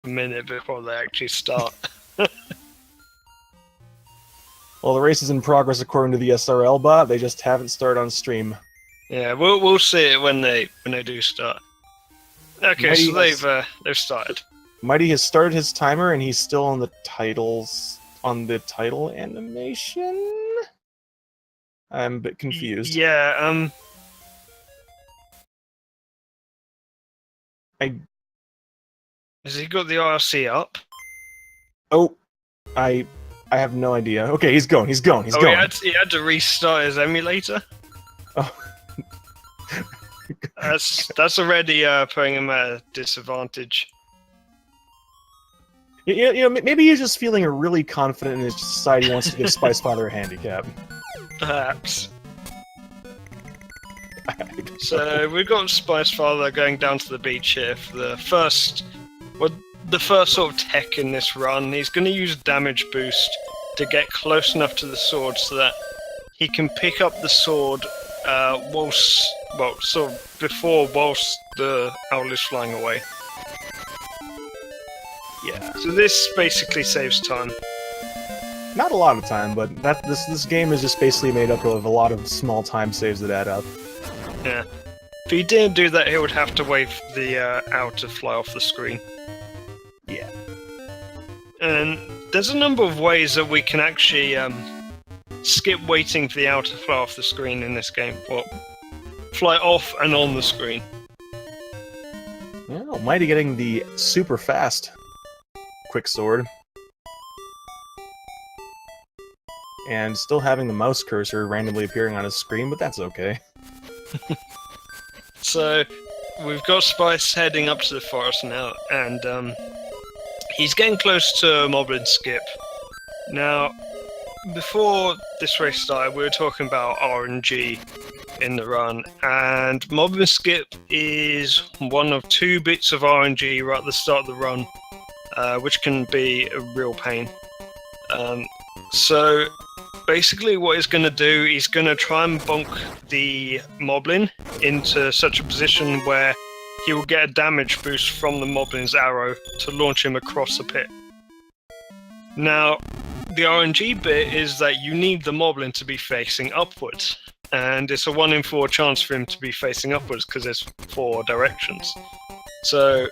a minute before they actually start. Well, the race is in progress according to the SRL bot. They just haven't started on stream. Yeah, we'll see it when they do start. Okay, Mighty so they've started. Mighty has started his timer, and he's still on the title animation. I'm a bit confused. Yeah. Has he got the IRC up? Oh, I have no idea. Okay, he's going. He's going. He had to restart his emulator. Oh. That's already putting him at a disadvantage. You know, maybe he's just feeling really confident in his society. He wants to give spicefather a handicap. Perhaps. So we've got spicefather going down to the beach here for the first sort of tech in this run. He's going to use damage boost to get close enough to the sword so that he can pick up the sword whilst the owl is flying away. Yeah, so this basically saves time. Not a lot of time, but this game is just basically made up of a lot of small time saves that add up. Yeah. If he didn't do that, he would have to wait for the owl to fly off the screen. Yeah. And there's a number of ways that we can actually skip waiting for the owl to fly off the screen in this game. Well, fly off and on the screen. Yeah, Mighty getting the super fast quick sword. And still having the mouse cursor randomly appearing on his screen, but that's okay. So, we've got Spice heading up to the forest now, and he's getting close to Moblin Skip. Now, before this race started, we were talking about RNG in the run, and Moblin Skip is one of 2 bits of RNG right at the start of the run, which can be a real pain. So basically what he's going to do, he's going to try and bonk the Moblin into such a position where he will get a damage boost from the Moblin's arrow to launch him across the pit. Now, the RNG bit is that you need the Moblin to be facing upwards, and it's a 1 in 4 chance for him to be facing upwards because there's 4 directions. So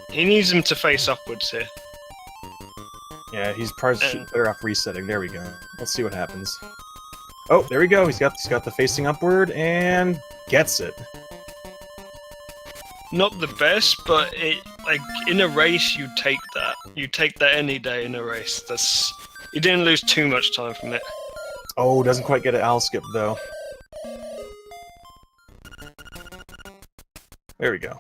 he needs him to face upwards here. Yeah, he's probably better off resetting. There we go. Let's see what happens. Oh, there we go. He's got the facing upward and gets it. Not the best, but in a race you take that. You take that any day in a race. You didn't lose too much time from it. Oh, doesn't quite get an owl skip though. There we go.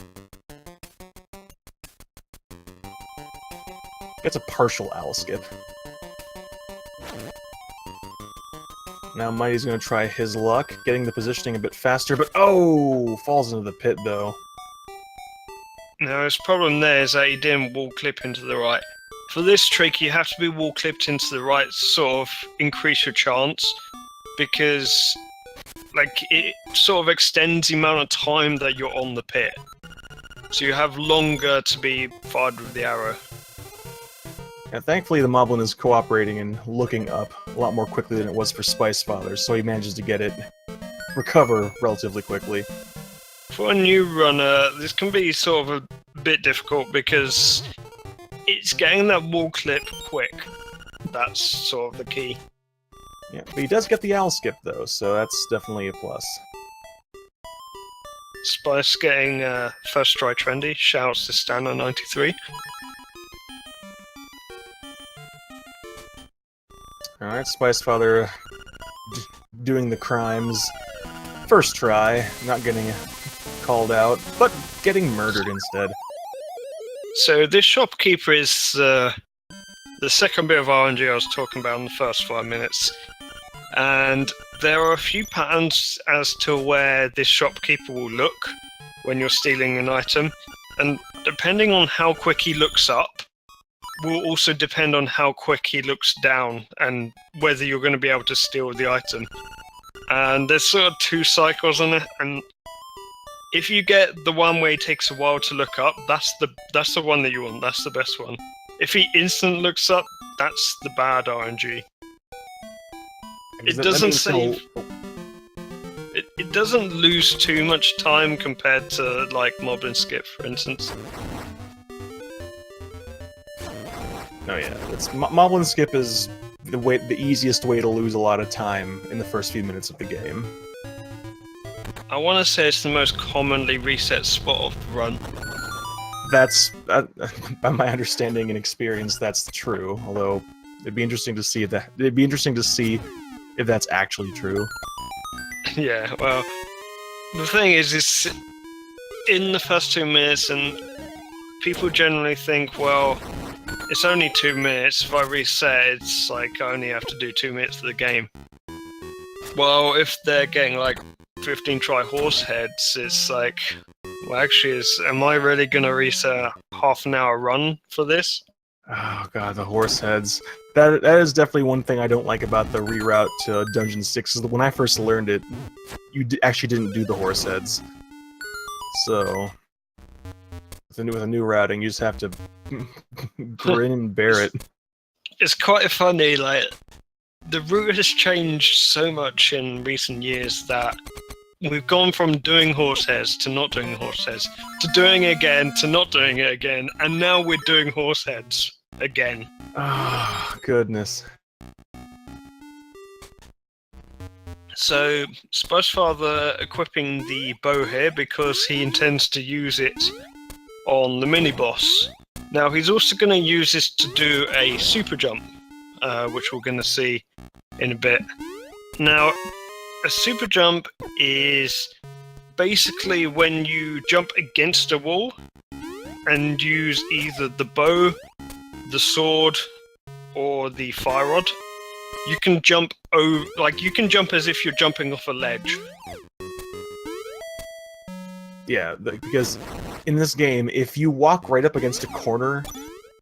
Gets a partial owl skip. Now Mighty's going to try his luck, getting the positioning a bit faster, but oh! Falls into the pit, though. Now, his problem there is that he didn't wall clip into the right. For this trick, you have to be wall clipped into the right, sort of increase your chance, because it sort of extends the amount of time that you're on the pit. So you have longer to be fired with the arrow. And thankfully the Moblin is cooperating and looking up a lot more quickly than it was for spicefather, so he manages to get it recover relatively quickly. For a new runner, this can be sort of a bit difficult because it's getting that wall clip quick. That's sort of the key. Yeah, but he does get the owl skip though, so that's definitely a plus. Spice getting first try trendy, shouts to Stanner93. Alright, spicefather doing the crimes. First try, not getting called out, but getting murdered instead. So this shopkeeper is the second bit of RNG I was talking about in the first 5 minutes. And there are a few patterns as to where this shopkeeper will look when you're stealing an item. And depending on how quick he looks up, will also depend on how quick he looks down and whether you're going to be able to steal the item. And there's sort of 2 cycles on it, and If you get the one where he takes a while to look up, that's the one that you want. That's the best one. If he instant looks up, that's the bad RNG. It doesn't save. It doesn't lose too much time compared to like Moblin Skip, for instance. Oh yeah, Moblin Skip is the easiest way to lose a lot of time in the first few minutes of the game. I want to say it's the most commonly reset spot of the run. That's, by my understanding and experience, that's true. Although it'd be interesting to see if that's actually true. Yeah, well, the thing is, it's in the first 2 minutes, and people generally think, well, it's only 2 minutes. If I reset, it's like I only have to do 2 minutes of the game. Well, if they're getting like 15 try horse heads, it's like, well, actually, am I really gonna reset a half-an-hour run for this? Oh god, the horse heads. That is definitely one thing I don't like about the reroute to Dungeon 6, is that when I first learned it, you actually didn't do the horse heads. So, with a new routing, you just have to grin and bear it. It's quite funny, like, the route has changed so much in recent years that we've gone from doing horse heads to not doing horse heads, to doing it again, to not doing it again, and now we're doing horse heads again. Oh, goodness. So, spicefather equipping the bow here because he intends to use it on the mini-boss. Now, he's also going to use this to do a super jump, which we're going to see in a bit. Now, a super jump is basically when you jump against a wall and use either the bow, the sword, or the fire rod. You can jump you can jump as if you're jumping off a ledge. Yeah, because in this game, if you walk right up against a corner,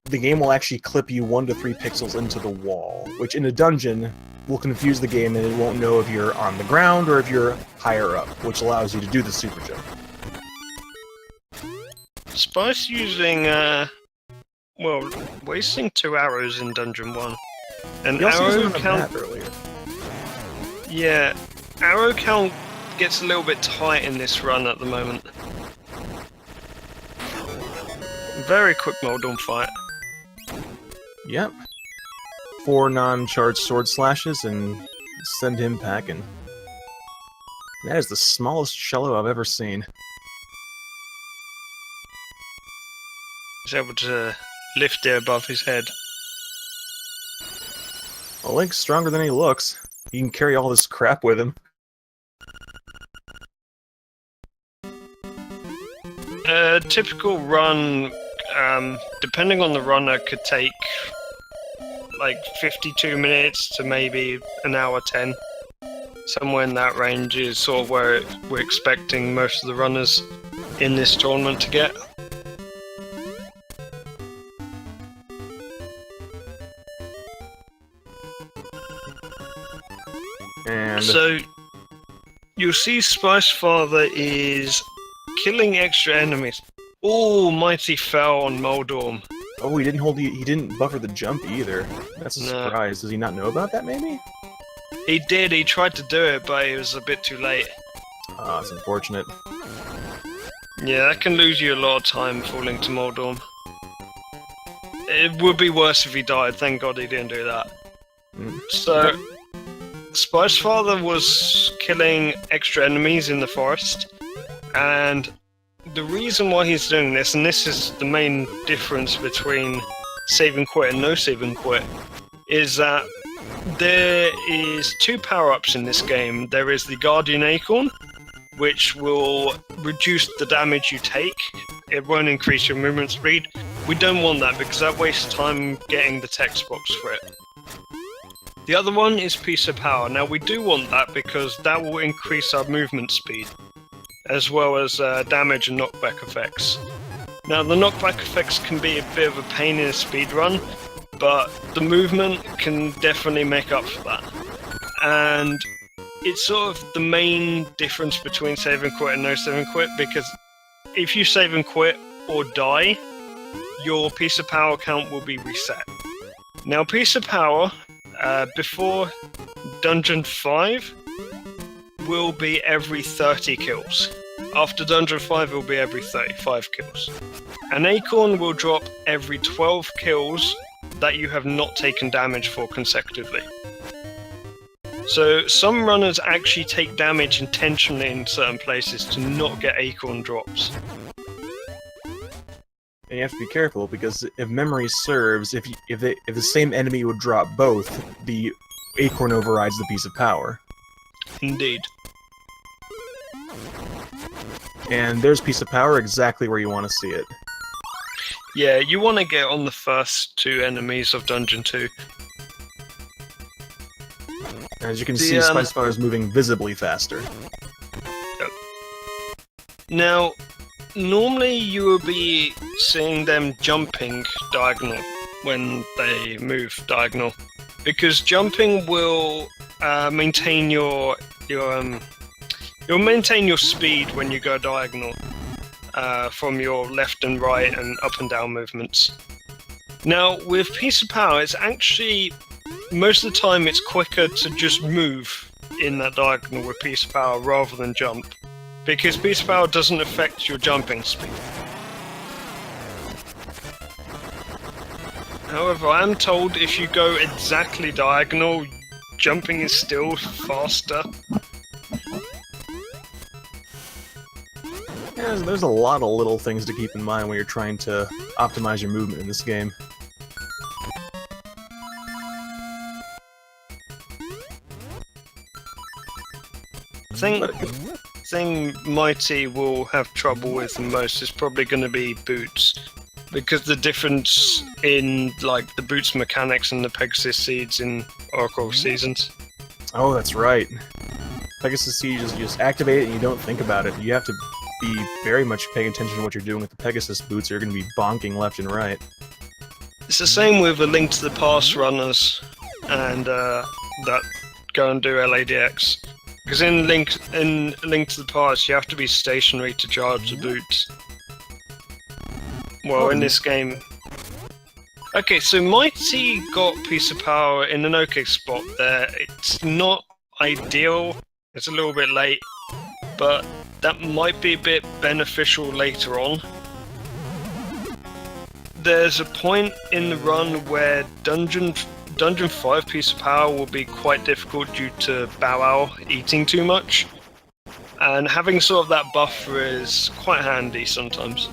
the game will actually clip you 1 to 3 pixels into the wall, which in a dungeon will confuse the game and it won't know if you're on the ground or if you're higher up, which allows you to do the super jump. Spice using, well, wasting 2 arrows in Dungeon 1. And arrow count earlier. Yeah, arrow count gets a little bit tight in this run at the moment. Very quick Moldorm fight. Yep. 4 non-charged sword slashes and send him packing. That is the smallest cello I've ever seen. He's able to lift it above his head. Well, Link's stronger than he looks. He can carry all this crap with him. A typical run, depending on the runner, could take like 52 minutes to maybe an hour 10. Somewhere in that range is sort of where we're expecting most of the runners in this tournament to get. And so you'll see Spicefather is killing extra enemies. Oh, Mighty fell on Moldorm. oh, he didn't buffer the jump either. That's a surprise. Does he not know about that, maybe? He did, he tried to do it, but it was a bit too late. Ah, it's unfortunate. Yeah, that can lose you a lot of time falling to Moldorm. It would be worse if he died, thank god he didn't do that. So, Spicefather was killing extra enemies in the forest, and the reason why he's doing this, and this is the main difference between save and quit and no save and quit, is that there is 2 power-ups in this game. There is the Guardian Acorn, which will reduce the damage you take. It won't increase your movement speed. We don't want that because that wastes time getting the text box for it. The other one is Piece of Power. Now we do want that because that will increase our movement speed, as well as damage and knockback effects. Now the knockback effects can be a bit of a pain in a speedrun, but the movement can definitely make up for that. And it's sort of the main difference between save and quit and no save and quit, because if you save and quit or die, your piece of power count will be reset. Now, piece of power before Dungeon 5 will be every 30 kills. After Dungeon 5, it will be every 35 kills. An acorn will drop every 12 kills that you have not taken damage for consecutively. So some runners actually take damage intentionally in certain places to not get acorn drops. And you have to be careful, because if memory serves, if the same enemy would drop both, the acorn overrides the piece of power. Indeed. And there's piece of power exactly where you want to see it. Yeah, you want to get on the first 2 enemies of Dungeon 2. As you can see, spicefather is moving visibly faster. Yep. Now, normally you will be seeing them jumping diagonal when they move diagonal, because jumping will maintain you'll maintain your speed when you go diagonal from your left and right and up and down movements. Now, with piece of power, it's actually most of the time it's quicker to just move in that diagonal with piece of power rather than jump, because piece of power doesn't affect your jumping speed. However, I am told if you go exactly diagonal, jumping is still faster. Yeah, there's a lot of little things to keep in mind when you're trying to optimize your movement in this game. Thing Mighty will have trouble with the most is probably going to be boots, because the difference in like the boots mechanics and the Pegasus seeds in Oracle Seasons. Oh, that's right. Pegasus seeds, you just activate it and you don't think about it. You have to be very much paying attention to what you're doing with the Pegasus boots, or you're going to be bonking left and right. It's the same with the Link to the Past runners and that go and do LADX. Because in Link to the Past, you have to be stationary to charge the boots. Well, in this game... Okay, so Mighty got piece of power in an okay spot there. It's not ideal, it's a little bit late, but that might be a bit beneficial later on. There's a point in the run where Dungeon 5 piece of power will be quite difficult due to Bow Wow eating too much, and having sort of that buffer is quite handy sometimes.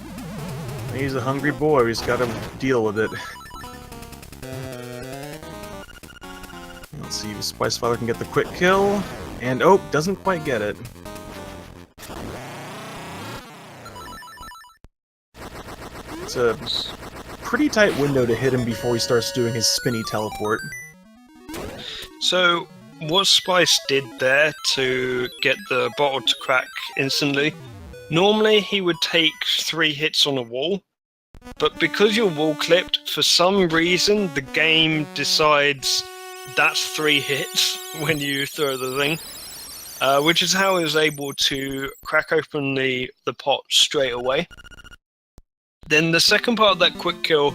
He's a hungry boy, he's got to deal with it. Let's see if spicefather can get the quick kill, and oh, doesn't quite get it. It's a pretty tight window to hit him before he starts doing his spinny teleport. So, what Spice did there to get the bottle to crack instantly, normally he would take 3 hits on a wall, but because you're wall clipped, for some reason the game decides that's 3 hits when you throw the thing, which is how he was able to crack open the pot straight away. Then the second part of that quick kill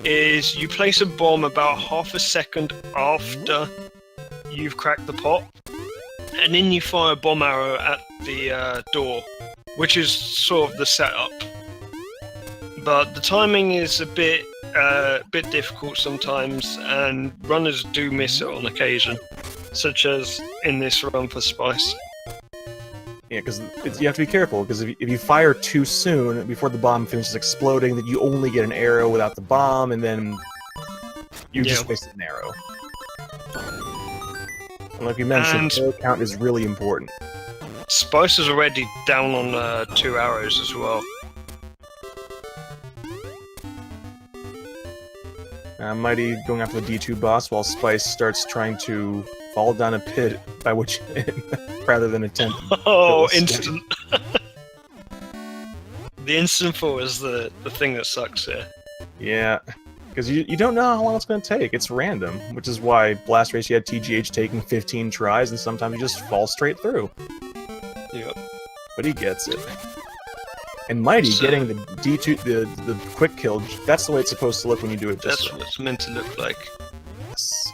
is you place a bomb about half a second after you've cracked the pot, and then you fire a bomb arrow at the door, which is sort of the setup. But the timing is a bit difficult sometimes, and runners do miss it on occasion, such as in this run for Spice. Yeah, because you have to be careful, because if you fire too soon, before the bomb finishes exploding, then you only get an arrow without the bomb, and then you just wasted an arrow. And like you mentioned, arrow count is really important. Spice is already down on 2 arrows as well. Mighty going after the D2 boss while Spice starts trying to fall down a pit, by which rather than attempt. Oh, instant! The instant fall is the thing that sucks here. Yeah. Because you don't know how long it's going to take. It's random, which is why Blast Race you had TGH taking 15 tries, and sometimes you just fall straight through. Yep. But he gets it. And Mighty getting the D2, the quick kill, that's the way it's supposed to look when you do it just That's what it's meant to look like. Yes.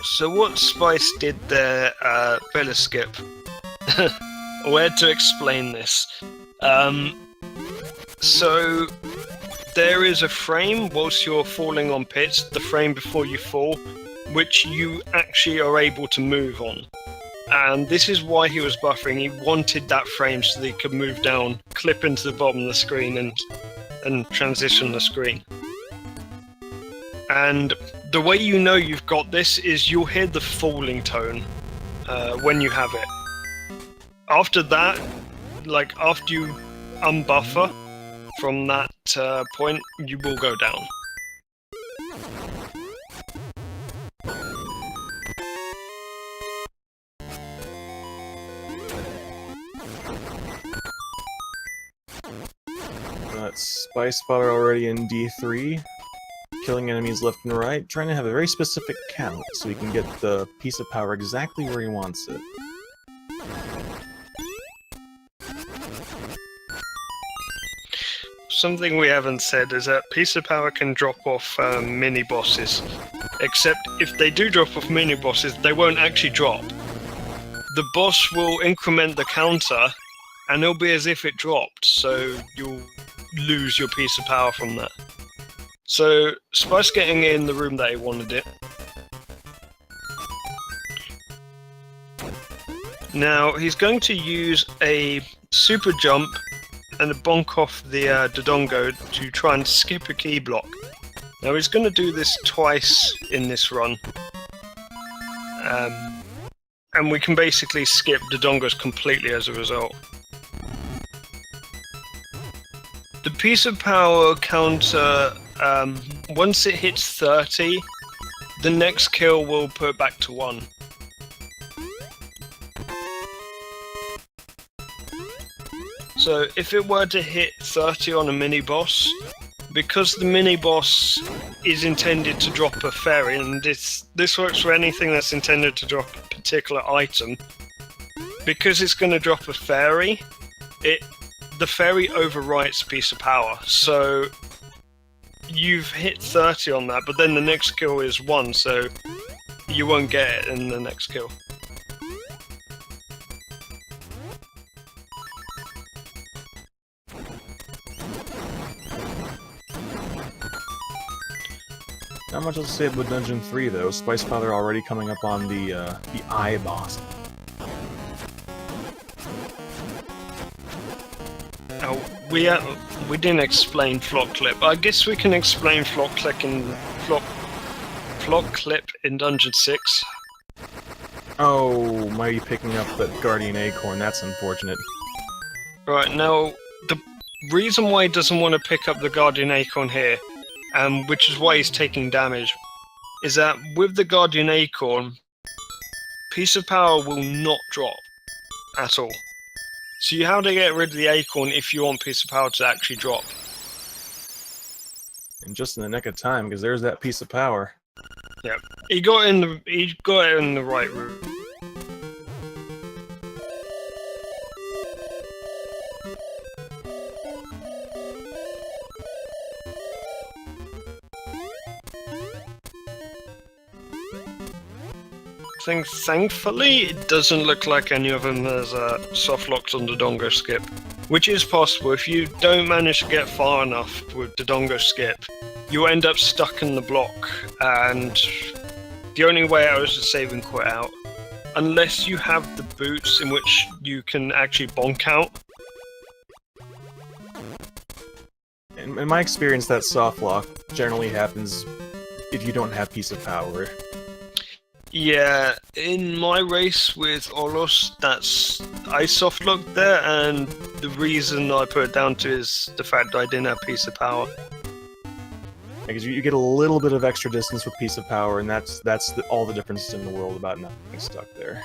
So what Spice did there, Vela Skip, where to explain this? So there is a frame whilst you're falling on pits, the frame before you fall, which you actually are able to move on. And this is why he was buffering. He wanted that frame so that he could move down, clip into the bottom of the screen, and transition the screen. And the way you know you've got this is you'll hear the falling tone when you have it. After that, like after you unbuffer from that point, you will go down. That's spicefather already in D3. Killing enemies left and right, trying to have a very specific count so he can get the piece of power exactly where he wants it. Something we haven't said is that piece of power can drop off mini bosses, except if they do drop off mini bosses, they won't actually drop. The boss will increment the counter, and it'll be as if it dropped, so you'll lose your piece of power from that. So, Spice getting in the room that he wanted it. Now, he's going to use a super jump and a bonk off the Dodongo to try and skip a key block. Now, he's going to do this twice in this run. And we can basically skip Dodongos completely as a result. The piece of power counter, once it hits 30, the next kill will put it back to 1. So if it were to hit 30 on a mini-boss, because the mini-boss is intended to drop a fairy, and this works for anything that's intended to drop a particular item, because it's going to drop a fairy, the fairy overwrites a piece of power. So you've hit 30 on that, but then the next kill is 1, so you won't get it in the next kill. Not much else to say about Dungeon 3 though. Spicefather already coming up on the Eye boss. Oh, we didn't explain Flock Clip. I guess we can explain Flock Clip in Dungeon 6. Oh, Mighty picking up that Guardian Acorn, that's unfortunate. Right, now, the reason why he doesn't want to pick up the Guardian Acorn here, which is why he's taking damage, is that with the Guardian Acorn, piece of power will not drop at all. So you have to get rid of the Acorn if you want piece of power to actually drop. And just in the nick of time, because there's that piece of power. Yep, he got it in the right route. Thankfully, it doesn't look like any of them has soft locks on Dodongo Skip, which is possible. If you don't manage to get far enough with Dodongo Skip, you'll end up stuck in the block, and the only way out is to save and quit out. Unless you have the boots in which you can actually bonk out. In my experience, that soft lock generally happens if you don't have piece of power. Yeah, in my race with Olos, I soft locked there, and the reason I put it down to is the fact that I didn't have piece of power. Because you get a little bit of extra distance with piece of power, and that's all the difference in the world about not being stuck there.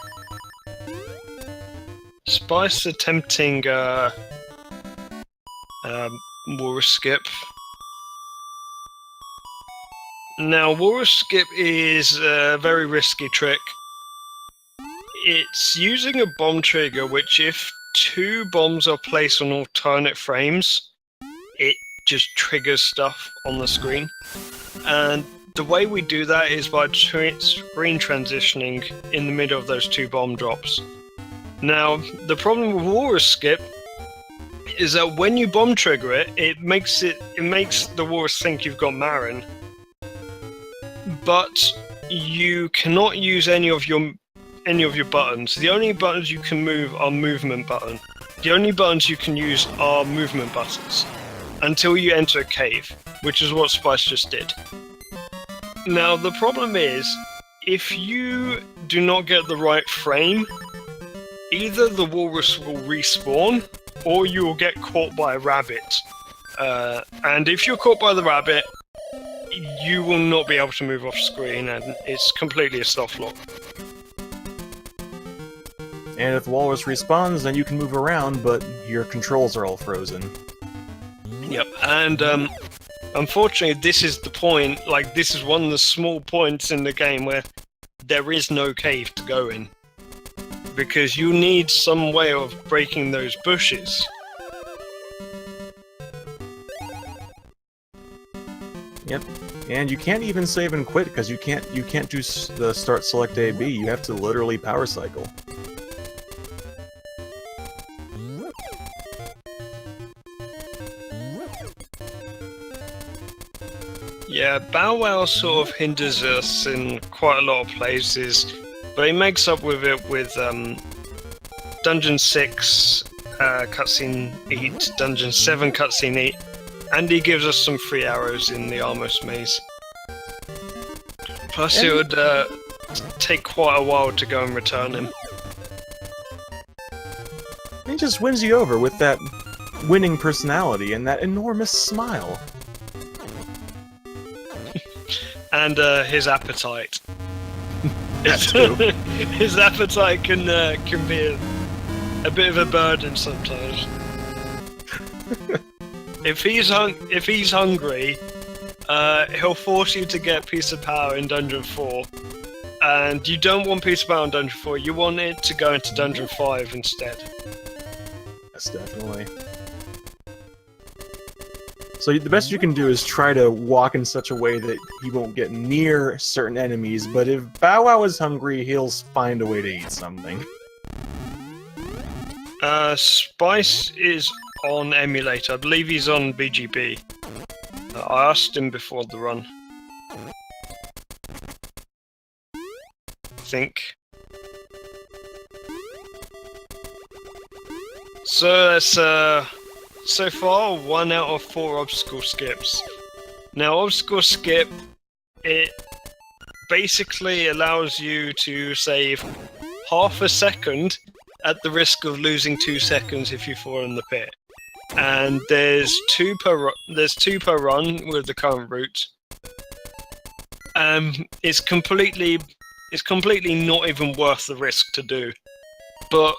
Spice attempting war skip. Now, Walrus Skip is a very risky trick. It's using a bomb trigger, which if 2 bombs are placed on alternate frames, it just triggers stuff on the screen. And the way we do that is by screen transitioning in the middle of those 2 bomb drops. Now, the problem with Walrus Skip is that when you bomb trigger it, it makes the Walrus think you've got Marin, but you cannot use any of your buttons. The only buttons you can move are movement button. The only buttons you can use are movement buttons until you enter a cave, which is what Spice just did. Now, the problem is, if you do not get the right frame, either the walrus will respawn, or you will get caught by a rabbit. And if you're caught by the rabbit, you will not be able to move off screen, and it's completely a soft lock. And if the walrus respawns, then you can move around, but your controls are all frozen. Yep, and unfortunately this is the point, like this is one of the small points in the game where there is no cave to go in. Because you need some way of breaking those bushes. Yep, and you can't even save and quit because you can't do the start select A B. You have to literally power cycle. Yeah, Bow Wow sort of hinders us in quite a lot of places, but he makes up with it with Dungeon 6 cutscene Eat, Dungeon 7 cutscene Eat, and he gives us some free arrows in the Armos Maze. Plus it would take quite a while to go and return him. He just wins you over with that winning personality and that enormous smile. And his appetite. That's true. His appetite can be a bit of a burden sometimes. If he's hungry, he'll force you to get Piece of Power in Dungeon 4. And you don't want Piece of Power in Dungeon 4, you want it to go into Dungeon 5 instead. Yes, definitely. So the best you can do is try to walk in such a way that he won't get near certain enemies, but if Bow Wow is hungry, he'll find a way to eat something. Spice is on emulator. I believe he's on BGB. I asked him before the run. I think. So that's so far 1 out of 4 obstacle skips. Now obstacle skip, it basically allows you to save half a second at the risk of losing 2 seconds if you fall in the pit. And there's two per run with the current route. It's completely not even worth the risk to do. But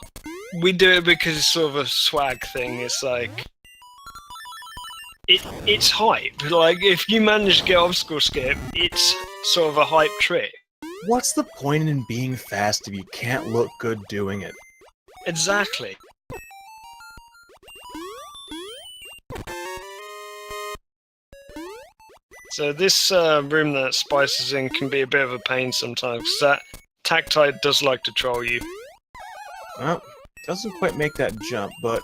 we do it because it's sort of a swag thing. It's like it's hype. Like if you manage to get obstacle skip, it's sort of a hype trick. What's the point in being fast if you can't look good doing it? Exactly. So this room that Spice is in can be a bit of a pain sometimes. That Tactite does like to troll you. Well, doesn't quite make that jump, but...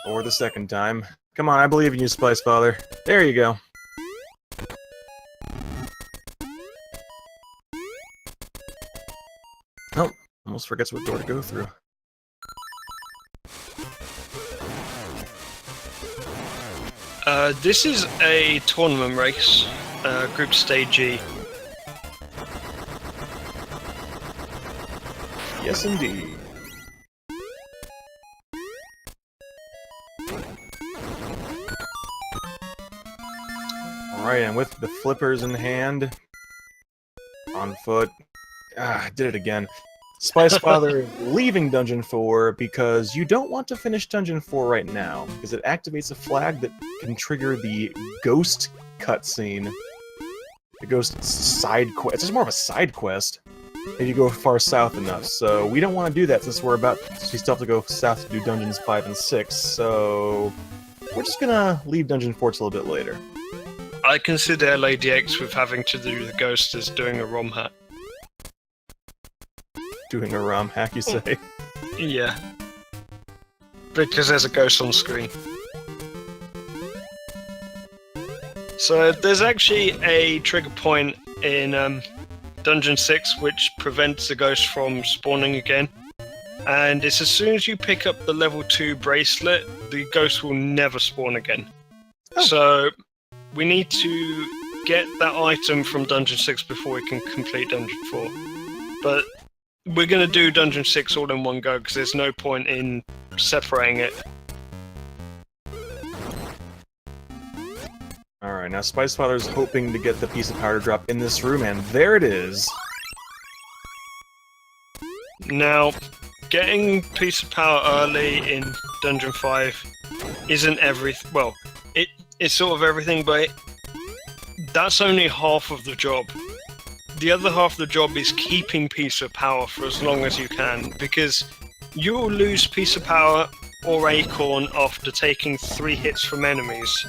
Or the second time. Come on, I believe in you, spicefather. There you go. Oh, almost forgets what door to go through. This is a tournament race, Group Stage E. Yes, indeed. Alright, and with the flippers in hand, on foot, I did it again. Spicefather is leaving Dungeon 4 because you don't want to finish Dungeon 4 right now, because it activates a flag that can trigger the ghost cutscene the ghost side quest. It's just more of a side quest if you go far south enough. So we don't want to do that since we still have to go south to do dungeons 5 and 6. So we're just gonna leave dungeon 4 till a bit later. I consider Lady X with having to do the ghost as doing a ROM hack. Doing a ROM hack, you say? Yeah. Because there's a ghost on screen. So there's actually a trigger point in Dungeon 6 which prevents the ghost from spawning again. And it's as soon as you pick up the level 2 bracelet, the ghost will never spawn again. Oh. So we need to get that item from Dungeon 6 before we can complete Dungeon 4. But we're going to do Dungeon 6 all in one go because there's no point in separating it. Alright, now spicefather's hoping to get the piece of power to drop in this room, and there it is! Now, getting piece of power early in Dungeon 5 isn't everything. Well, it's sort of everything, but that's only half of the job. The other half of the job is keeping piece of power for as long as you can, because you will lose piece of power or acorn after taking 3 hits from enemies.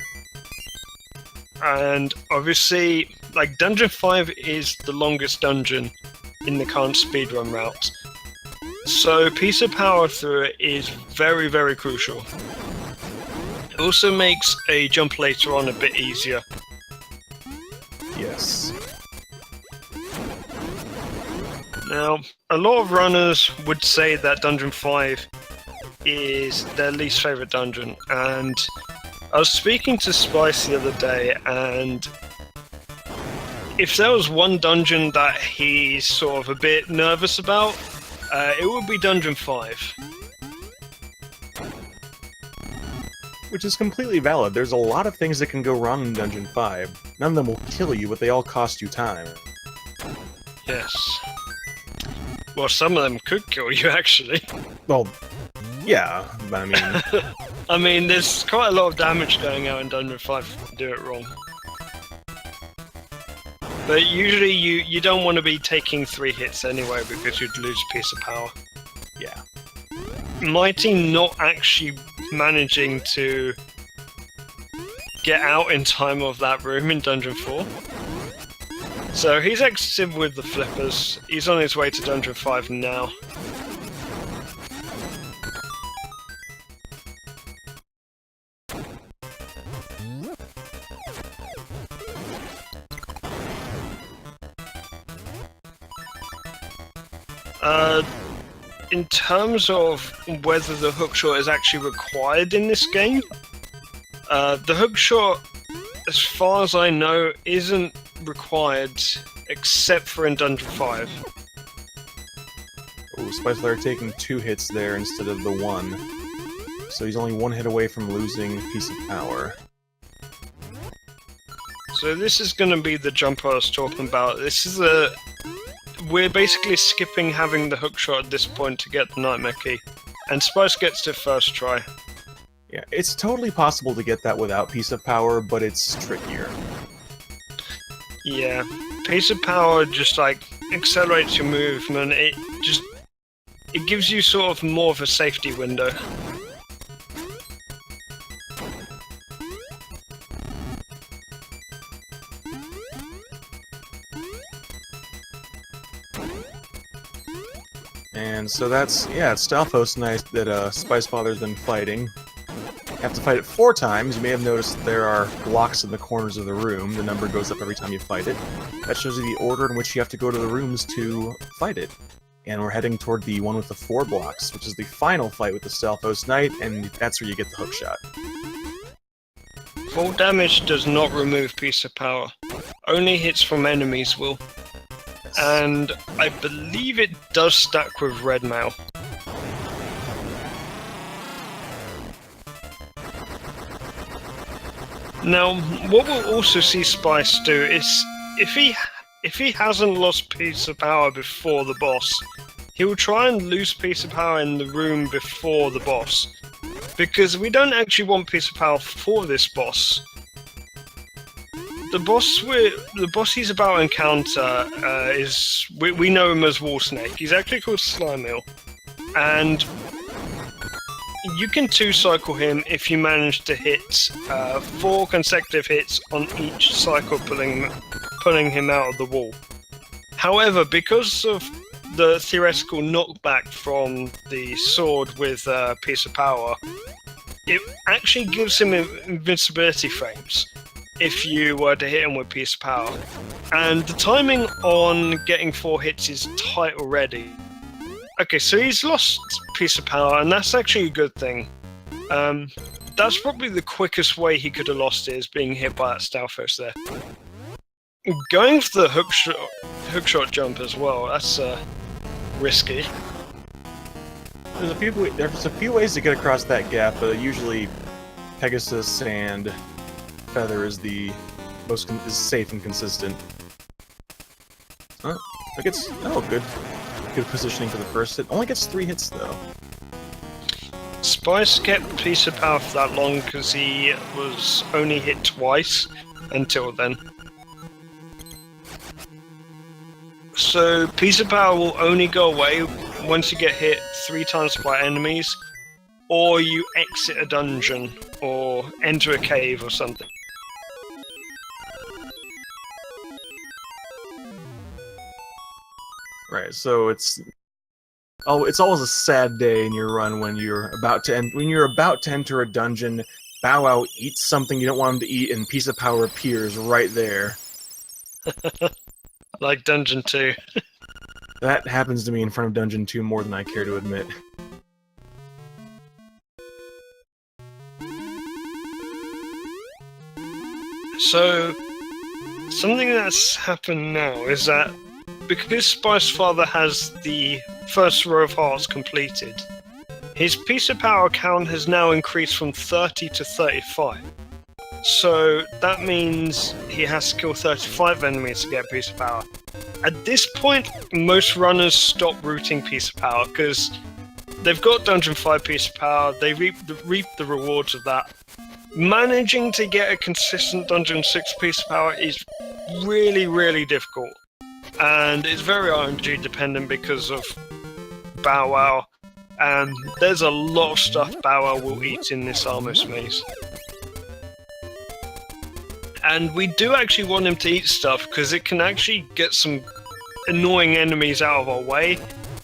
And obviously, like, Dungeon 5 is the longest dungeon in the current speedrun route. So piece of power through it is very, very crucial. It also makes a jump later on a bit easier. Yes. Now, a lot of runners would say that Dungeon 5 is their least favourite dungeon, and I was speaking to Spice the other day, and if there was one dungeon that he's sort of a bit nervous about, it would be Dungeon 5. Which is completely valid. There's a lot of things that can go wrong in Dungeon 5. None of them will kill you, but they all cost you time. Yes. Well, some of them could kill you, actually. Well, yeah, but I mean... I mean, there's quite a lot of damage going out in Dungeon 5 if you do it wrong. But usually you don't want to be taking 3 hits anyway because you'd lose a piece of power. Yeah. Mighty not actually managing to get out in time of that room in Dungeon 4. So he's exited with the flippers. He's on his way to Dungeon 5 now. In terms of whether the hookshot is actually required in this game, the hookshot, as far as I know, isn't required except for in Dungeon 5. Oh, spicefather taking 2 hits there instead of the 1. So he's only 1 hit away from losing piece of power. So this is going to be the jump I was talking about. This is we're basically skipping having the hookshot at this point to get the nightmare key. And Spice gets it first try. Yeah, it's totally possible to get that without piece of power, but it's trickier. Yeah, piece of power just like accelerates your movement. It gives you sort of more of a safety window. And so that's, yeah, it's Stalfos night that spicefather's been fighting. You have to fight it 4 times. You may have noticed that there are blocks in the corners of the room. The number goes up every time you fight it. That shows you the order in which you have to go to the rooms to fight it. And we're heading toward the one with the 4 blocks, which is the final fight with the Stalfos Knight, and that's where you get the hookshot. Full damage does not remove piece of power. Only hits from enemies will. Yes. And I believe it does stack with red mail. Now, what we'll also see Spice do is, if he hasn't lost piece of power before the boss, he will try and lose piece of power in the room before the boss. Because we don't actually want piece of power for this boss. the boss he's about to encounter is we know him as Wall Snake. He's actually called Slime Eel, and you can 2-cycle him if you manage to hit 4 consecutive hits on each cycle, pulling him out of the wall. However, because of the theoretical knockback from the sword with Piece of Power, it actually gives him invincibility frames if you were to hit him with Piece of Power. And the timing on getting 4 hits is tight already. Okay, so he's lost Piece of Power, and that's actually a good thing. That's probably the quickest way he could have lost it, is being hit by that Stalfos there. Going for the hookshot jump as well, that's risky. There's a few ways to get across that gap, but usually Pegasus and Feather is the most is safe and consistent. Oh, good positioning for the first hit. Only gets 3 hits though. Spice kept Piece of Power for that long because he was only hit twice until then. So Piece of Power will only go away once you get hit 3 times by enemies, or you exit a dungeon, or enter a cave or something. Right, so it's always a sad day in your run when you're about to enter a dungeon. Bow Wow eats something you don't want him to eat, and Piece of Power appears right there. Like Dungeon 2. That happens to me in front of Dungeon 2 more than I care to admit. So, something that's happened now is that because spicefather has the first row of hearts completed, his Piece of Power count has now increased from 30 to 35. So that means he has to kill 35 enemies to get Piece of Power. At this point, most runners stop rooting Piece of Power because they've got Dungeon 5 Piece of Power, they reap the rewards of that. Managing to get a consistent Dungeon 6 Piece of Power is really, really difficult. And it's very RNG dependent because of Bow Wow. And there's a lot of stuff Bow Wow will eat in this Armos maze. And we do actually want him to eat stuff because it can actually get some annoying enemies out of our way,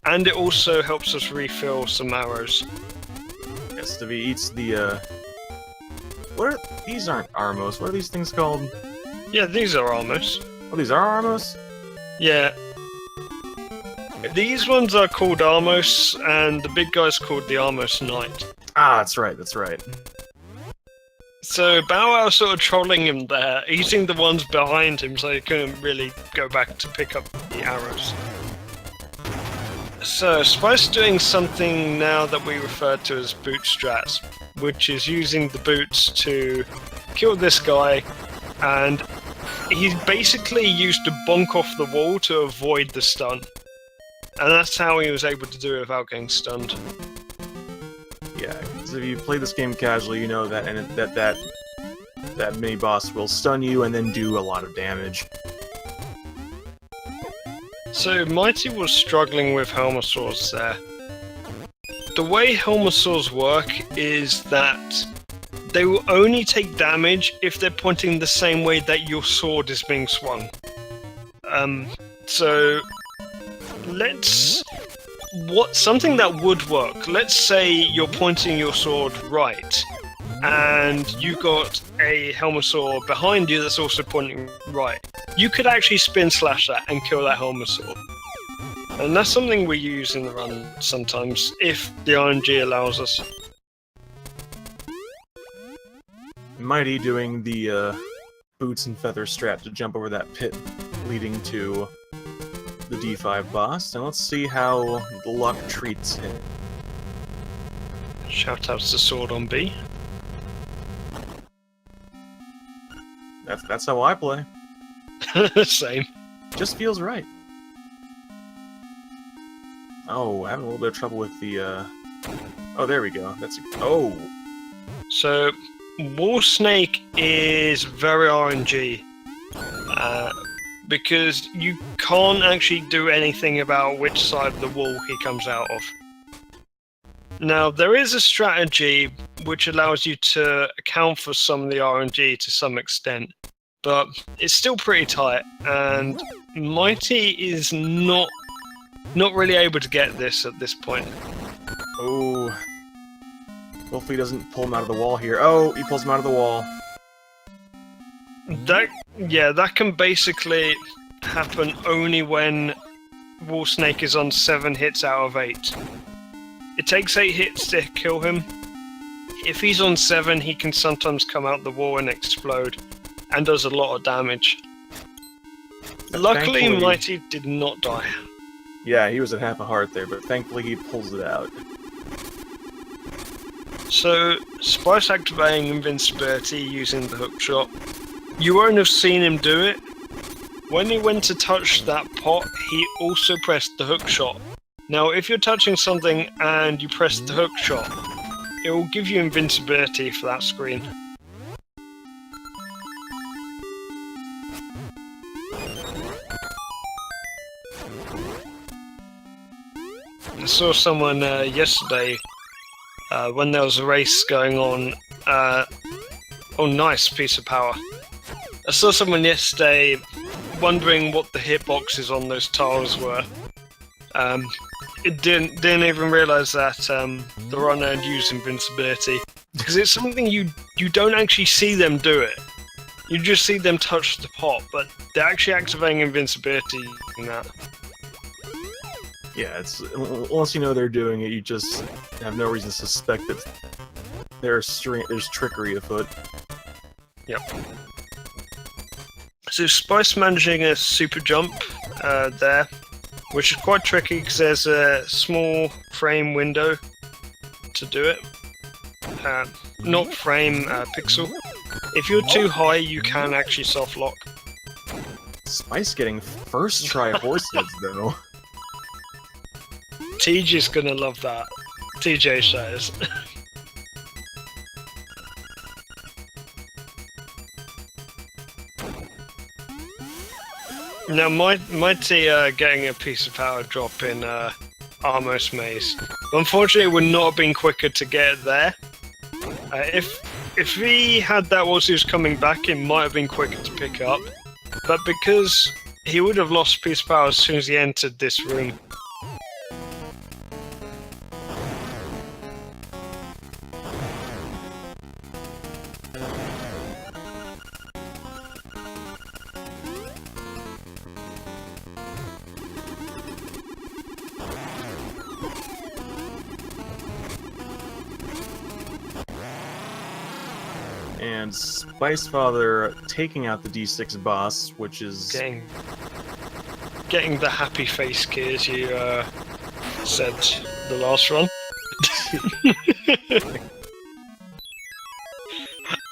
and it also helps us refill some arrows. Yes, if he eats the these aren't Armos. What are these things called? Yeah, these are Armos. Oh, these are Armos? Yeah. These ones are called Armos, and the big guy's called the Armos Knight. Ah, that's right, that's right. So Bow Wow sort of trolling him there, eating the ones behind him so he couldn't really go back to pick up the arrows. So Spice doing something now that we refer to as boot strats, which is using the boots to kill this guy, and he basically used to bonk off the wall to avoid the stun. And that's how he was able to do it without getting stunned. Yeah, because if you play this game casually, you know that that mini boss will stun you and then do a lot of damage. So Mighty was struggling with Helmosaurs there. The way Helmosaurs work is that they will only take damage if they're pointing the same way that your sword is being swung. So something that would work. Let's say you're pointing your sword right, and you got a Helmosaur behind you that's also pointing right. You could actually spin slash that and kill that Helmosaur. And that's something we use in the run sometimes, if the RNG allows us. Mighty doing the boots and feather strat to jump over that pit leading to the D5 boss, and let's see how the luck treats him. Shoutouts to Sword on B. That's how I play. Same. Just feels right. Oh, having a little bit of trouble with the Oh, there we go. Oh. So Wall Snake is very RNG. because you can't actually do anything about which side of the wall he comes out of. Now, there is a strategy which allows you to account for some of the RNG to some extent, but it's still pretty tight, and Mighty is not really able to get this at this point. Oh. Hopefully he doesn't pull him out of the wall here. Oh, he pulls him out of the wall. That can basically happen only when Wall Snake is on 7 hits out of 8. It takes 8 hits to kill him. If he's on 7, he can sometimes come out the wall and explode, and does a lot of damage. Luckily, Mighty did not die. Yeah, he was at half a heart there, but thankfully he pulls it out. So, Spice activating invincibility using the hook shot. You won't have seen him do it. When he went to touch that pot, he also pressed the hook shot. Now, if you're touching something and you press the hook shot, it will give you invincibility for that screen. I saw someone yesterday when there was a race going on. Oh, nice piece of power. I saw someone yesterday wondering what the hitboxes on those tiles were. It didn't even realise that the runner had used invincibility, because it's something you don't actually see them do it. You just see them touch the pot, but they're actually activating invincibility in that. Yeah, it's once you know they're doing it, you just have no reason to suspect that there's trickery afoot. Yep. So Spice managing a super jump there, which is quite tricky because there's a small frame window to do it. Not frame, pixel. If you're too high, you can actually soft lock. Spice getting first try horse heads though. TJ's gonna love that. TJ says. Now, Mighty getting a piece of power drop in Armos Maze. But unfortunately, it would not have been quicker to get it there. If he had that whilst he was coming back, it might have been quicker to pick up. But because he would have lost a piece of power as soon as he entered this room. And Spicefather taking out the D6 boss, which is... Getting the happy face key, as you said the last run.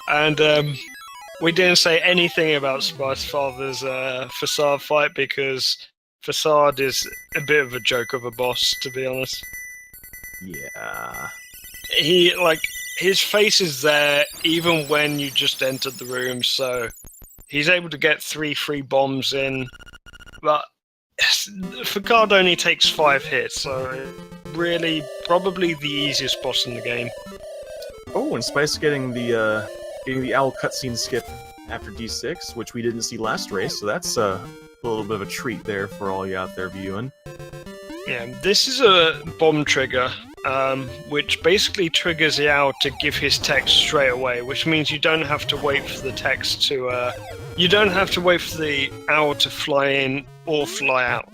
And we didn't say anything about Spicefather's Facade fight, because Facade is a bit of a joke of a boss, to be honest. Yeah. His face is there even when you just entered the room, so he's able to get 3 free bombs in. But Facade only takes 5 hits, so really probably the easiest boss in the game. Oh, and Spice getting the owl cutscene skip after D6, which we didn't see last race, so that's a little bit of a treat there for all you out there viewing. Yeah, this is a bomb trigger. Which basically triggers the owl to give his text straight away, which means you don't have to wait for the text to, you don't have to wait for the owl to fly in or fly out.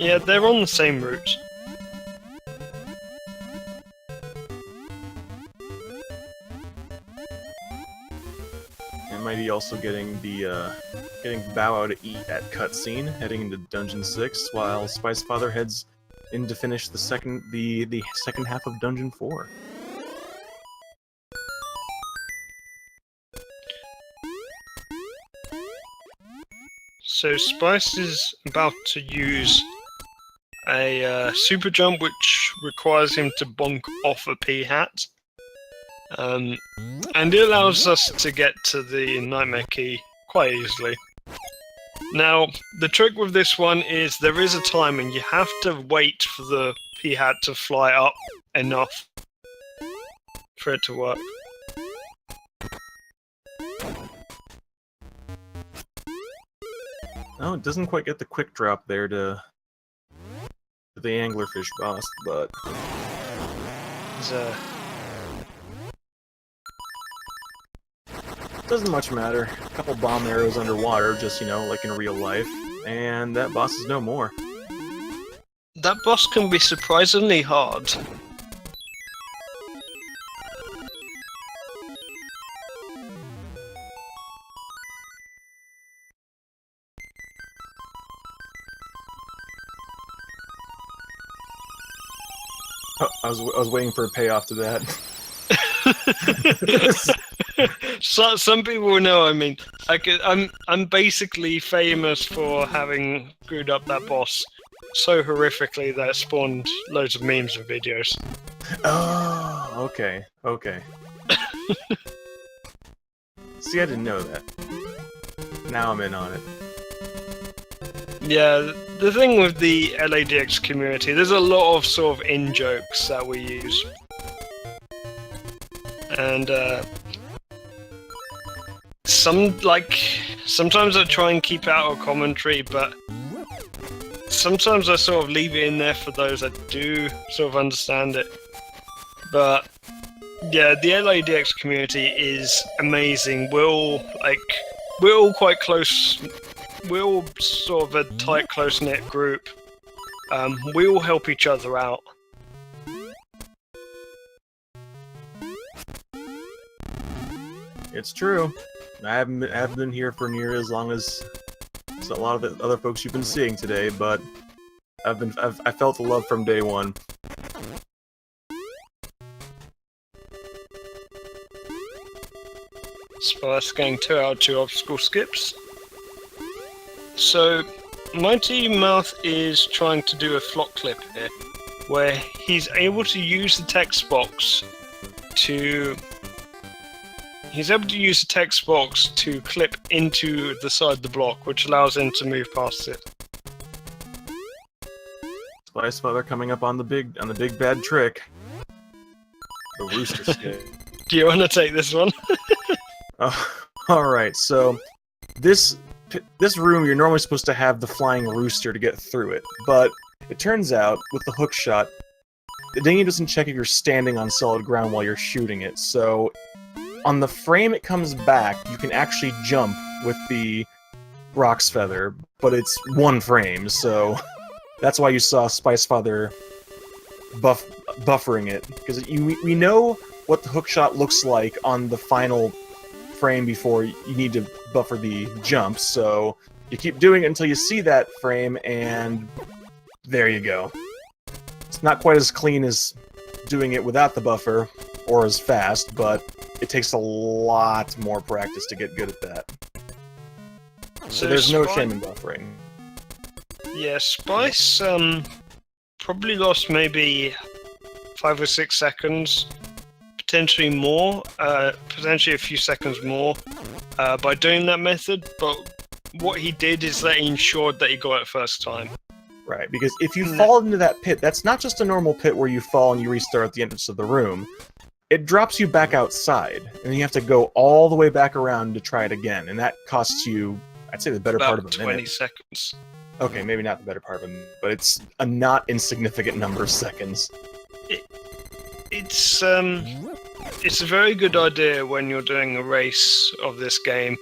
Yeah, they're on the same route. Mighty also getting the getting Bow Wow to eat at cutscene, heading into Dungeon 6, while Spicefather heads in to finish the second half of Dungeon 4. So Spice is about to use a super jump which requires him to bonk off a pea hat. And it allows us to get to the nightmare key quite easily. Now, the trick with this one is there is a timing. You have to wait for the pea hat to fly up enough for it to work. Oh, it doesn't quite get the quick drop there to the anglerfish boss, but doesn't much matter. A couple bomb arrows underwater, just, you know, like in real life, and that boss is no more. That boss can be surprisingly hard. Oh, I was waiting for a payoff to that. So, some people will know. I mean, I'm basically famous for having screwed up that boss so horrifically that it spawned loads of memes and videos. Oh, okay, okay. See, I didn't know that. Now I'm in on it. Yeah, the thing with the LADX community, there's a lot of sort of in-jokes that we use. And, sometimes I try and keep out of commentary, but sometimes I sort of leave it in there for those that do sort of understand it. But, yeah, the LADX community is amazing. We're all quite close. We're all sort of a tight, close-knit group. We all help each other out. It's true. I haven't been here for near as long as a lot of the other folks you've been seeing today, but I felt the love from day one. Spice getting 2 out of 2 obstacle skips. So, mghtymth is trying to do a flock clip here, where he's able to use the text box to... He's able to use the text box to clip into the side of the block, which allows him to move past it. Spicefather coming up on the big bad trick. The rooster skip. Do you want to take this one? Alright, so this room, you're normally supposed to have the flying rooster to get through it, but it turns out, with the hook shot, the dinghy doesn't check if you're standing on solid ground while you're shooting it, so on the frame it comes back, you can actually jump with the Rock's Feather, but it's one frame, so that's why you saw Spicefather buffering it, because we know what the hookshot looks like on the final frame before you need to buffer the jump, so you keep doing it until you see that frame, and there you go. It's not quite as clean as doing it without the buffer, or as fast, but it takes a lot more practice to get good at that. So there's no shame in buffering. Yeah, Spice probably lost maybe 5 or 6 seconds, potentially more, potentially a few seconds more by doing that method, but what he did is that he ensured that he got it first time. Right, because if you fall into that pit, that's not just a normal pit where you fall and you restart at the entrance of the room. It drops you back outside, and you have to go all the way back around to try it again, and that costs you, I'd say, the better part of a minute. 20 seconds. Okay, maybe not the better part of a minute, but it's a not insignificant number of seconds. It's a very good idea when you're doing a race of this game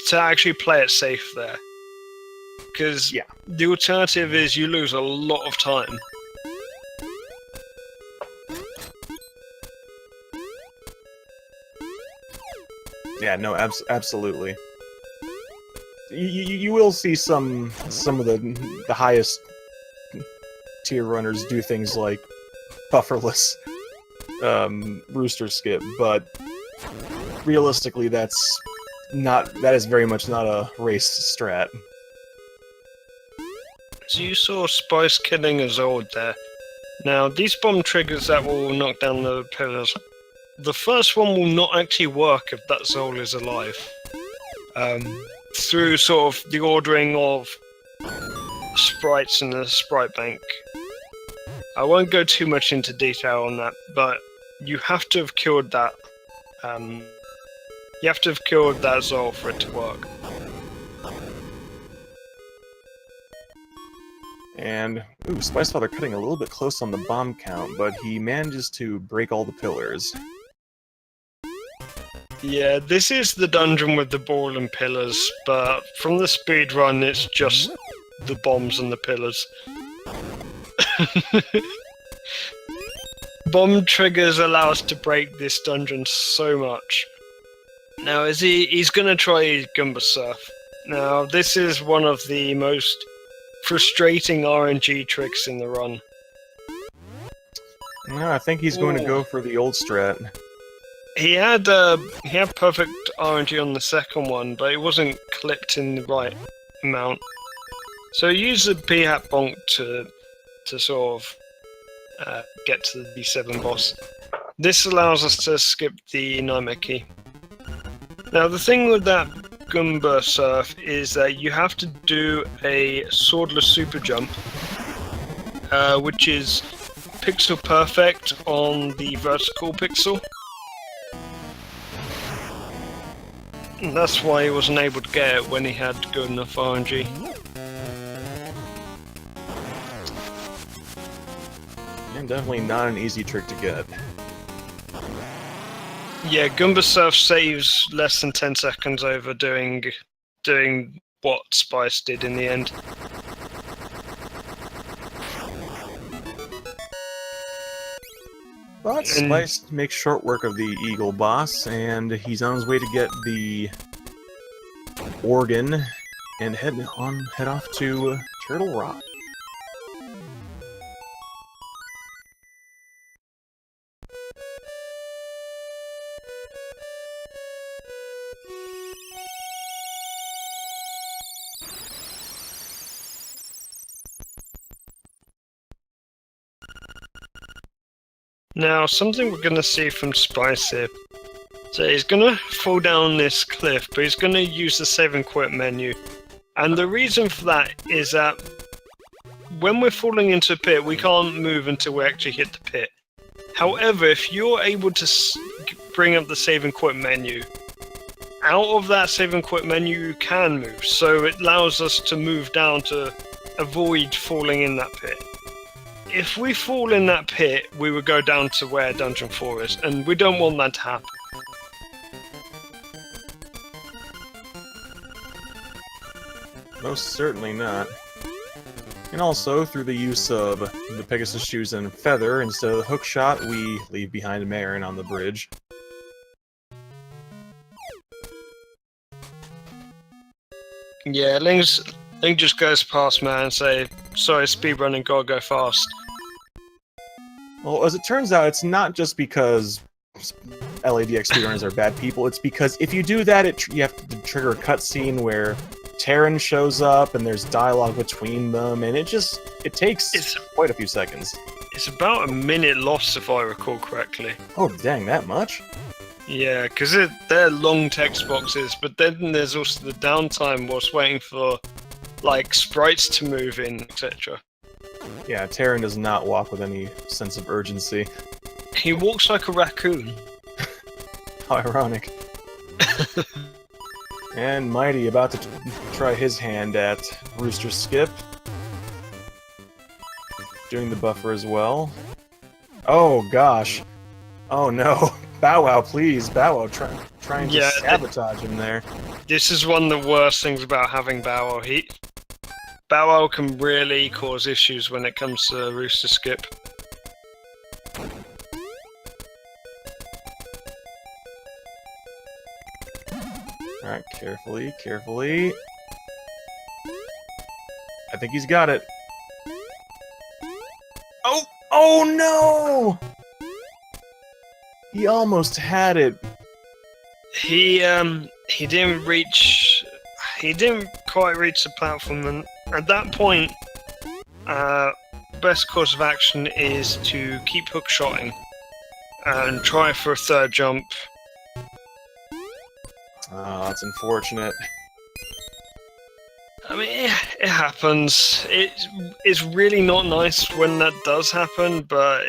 to actually play it safe there. Because the alternative is you lose a lot of time. Yeah, no, absolutely. You will see some of the highest tier runners do things like bufferless rooster skip, but realistically, that is very much not a race strat. So you saw Spice killing a Zord there. Now, these bomb triggers that will knock down the pillars, the first one will not actually work if that Zol is alive. Through sort of the ordering of sprites in the sprite bank. I won't go too much into detail on that, but you have to have killed that. You have to have killed that Zol for it to work. And, ooh, spicefather cutting a little bit close on the bomb count, but he manages to break all the pillars. Yeah, this is the dungeon with the ball and pillars, but from the speed run, it's just the bombs and the pillars. Bomb triggers allow us to break this dungeon so much. Now, he's gonna try Goomba Surf. Now, this is one of the most frustrating RNG tricks in the run. No, I think he's going to go for the old strat. He had perfect RNG on the second one, but it wasn't clipped in the right amount. So he used the P-Hat Bonk to sort of get to the D7 boss. This allows us to skip the Nightmare Key. Now the thing with that Goomba Surf is that you have to do a swordless super jump, which is pixel perfect on the vertical pixel. And that's why he wasn't able to get it when he had good enough RNG. And definitely not an easy trick to get. Yeah, Goomba Surf saves less than 10 seconds over doing what Spice did in the end. But Spice makes short work of the Eagle boss, and he's on his way to get the organ and head off to Turtle Rock. Now, something we're going to see from Spice here. So he's going to fall down this cliff, but he's going to use the save and quit menu. And the reason for that is that when we're falling into a pit, we can't move until we actually hit the pit. However, if you're able to bring up the save and quit menu, out of that save and quit menu you can move. So it allows us to move down to avoid falling in that pit. If we fall in that pit, we would go down to where Dungeon 4 is, and we don't want that to happen. Most certainly not. And also, through the use of the Pegasus Shoes and Feather, instead of the hook shot, we leave behind Marin on the bridge. Yeah, Link just goes past man and say, sorry, speedrunning, gotta go fast. Well, as it turns out, it's not just because LADX speedrunners are bad people, it's because if you do that, you have to trigger a cutscene where Terran shows up and there's dialogue between them, and it takes quite a few seconds. It's about a minute lost, if I recall correctly. Oh, dang, that much? Yeah, because they're long text boxes, but then there's also the downtime whilst waiting for, like, sprites to move in, etc. Yeah, Terran does not walk with any sense of urgency. He walks like a raccoon. How ironic. And Mighty about to try his hand at Rooster Skip. Doing the buffer as well. Oh gosh. Oh no. Bow Wow, please. Bow Wow trying to sabotage him there. This is one of the worst things about having Bow Wow. Bow Wow can really cause issues when it comes to Rooster Skip. Alright, carefully, carefully. I think he's got it. Oh! Oh no! He almost had it. He didn't quite reach the platform, and at that point, best course of action is to keep hookshotting and try for a third jump. That's unfortunate. I mean, it happens. It's really not nice when that does happen, but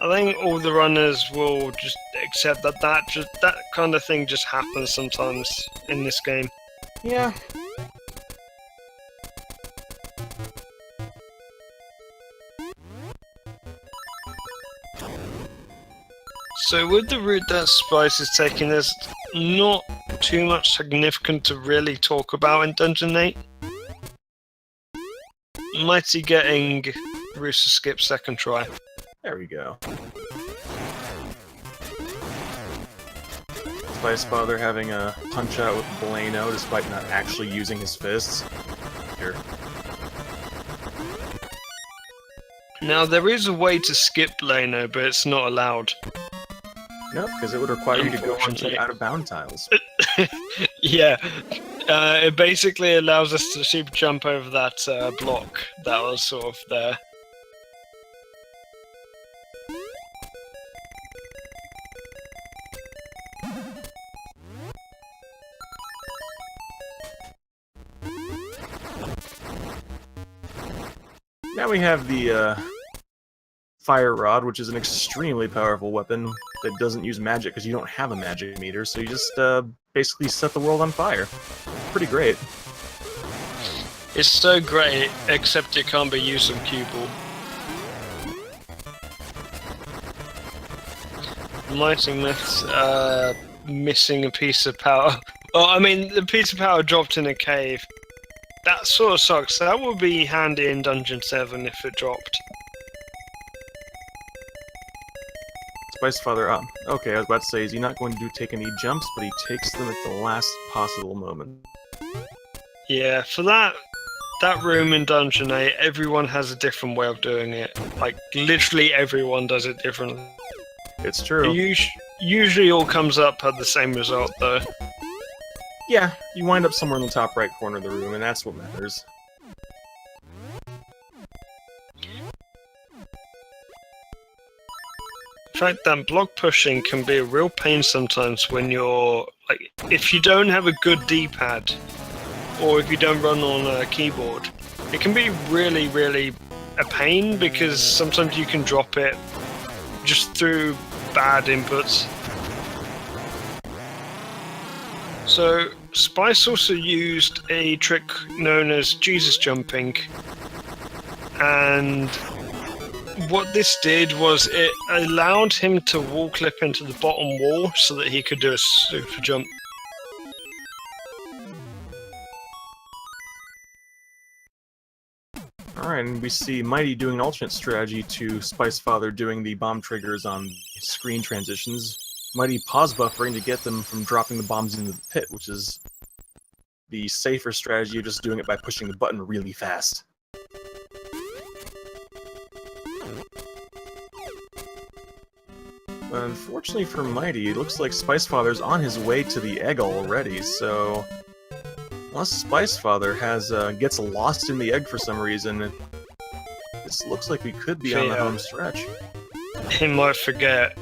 I think all the runners will just accept that kind of thing just happens sometimes in this game. Yeah. So with the route that Spice is taking, there's not too much significant to really talk about in Dungeon 8. Mighty getting Rooster Skip second try. There we go. Spicefather having a punch out with Blano despite not actually using his fists. Here. Now there is a way to skip Lano, but it's not allowed. No, because it would require you to go onto out of bound tiles. Yeah, it basically allows us to super jump over that block that was sort of there. Now we have the Fire Rod, which is an extremely powerful weapon that doesn't use magic because you don't have a magic meter, so you just basically set the world on fire. Pretty great. It's so great, except it can't be used on cue ball. mghtymth's missing a piece of power. Well, I mean, the piece of power dropped in a cave. That sort of sucks. That would be handy in Dungeon 7 if it dropped. Spicefather up. Okay, I was about to say, is he not going to take any jumps, but he takes them at the last possible moment. Yeah, for that room in Dungeon 8, everyone has a different way of doing it. Like, literally everyone does it differently. It's true. It usually all comes up at the same result, though. Yeah, you wind up somewhere in the top right corner of the room, and that's what matters. In fact, that block pushing can be a real pain sometimes when you're, like, if you don't have a good D-pad, or if you don't run on a keyboard, it can be really, really a pain because sometimes you can drop it just through bad inputs. So, Spice also used a trick known as Jesus jumping, and what this did was it allowed him to wall clip into the bottom wall so that he could do a super jump. Alright, and we see Mighty doing an alternate strategy to Spicefather doing the bomb triggers on screen transitions. Mighty pause buffering to get them from dropping the bombs into the pit, which is the safer strategy of just doing it by pushing the button really fast. But unfortunately for Mighty, it looks like Spicefather's on his way to the egg already, so unless Spicefather gets lost in the egg for some reason, this looks like we could be on the home stretch. He might forget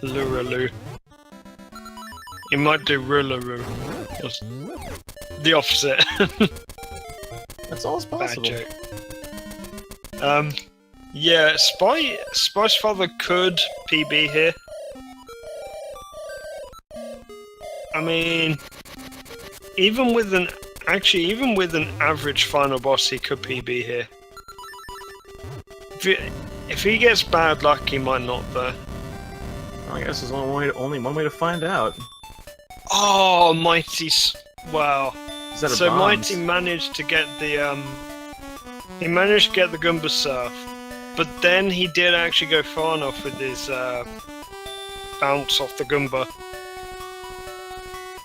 Luraloo. He might do Rularoo. The opposite. That's all possible. Bad joke. Yeah, Spicefather could PB here. I mean, even with an average final boss, he could PB here. If he gets bad luck, he might not, though. I guess there's only one way to find out. Oh, Mighty! Wow. Is that a So bomb? Mighty managed to get the he managed to get the Goomba Surf, but then he did actually go far enough with his bounce off the Goomba,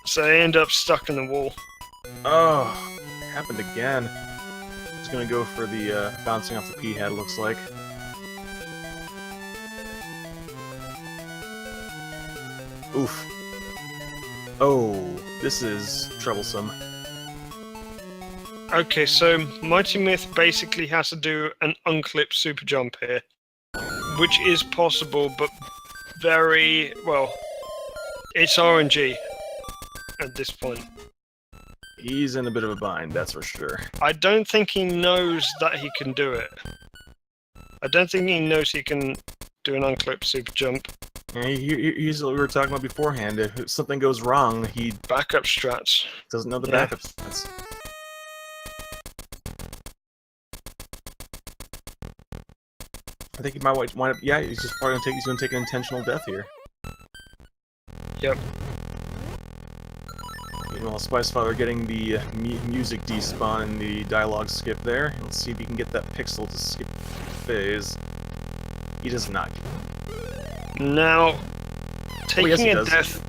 so he ended up stuck in the wall. Oh, happened again. He's gonna go for the bouncing off the P head, looks like. Oof. Oh, this is troublesome. Okay, so Mighty Myth basically has to do an unclipped super jump here, which is possible, but very well. It's RNG at this point. He's in a bit of a bind, that's for sure. I don't think he knows that he can do it. I don't think he knows he can do an unclipped super jump. Yeah, he's what we were talking about beforehand. If something goes wrong, he Backup strats. doesn't know the backup strats. I think he might wind up. Yeah, he's just probably he's gonna take an intentional death here. Yep. Meanwhile, spicefather getting the music despawn and the dialogue skip there. Let's see if he can get that pixel to skip phase. He does not. Now, taking yes, he a does.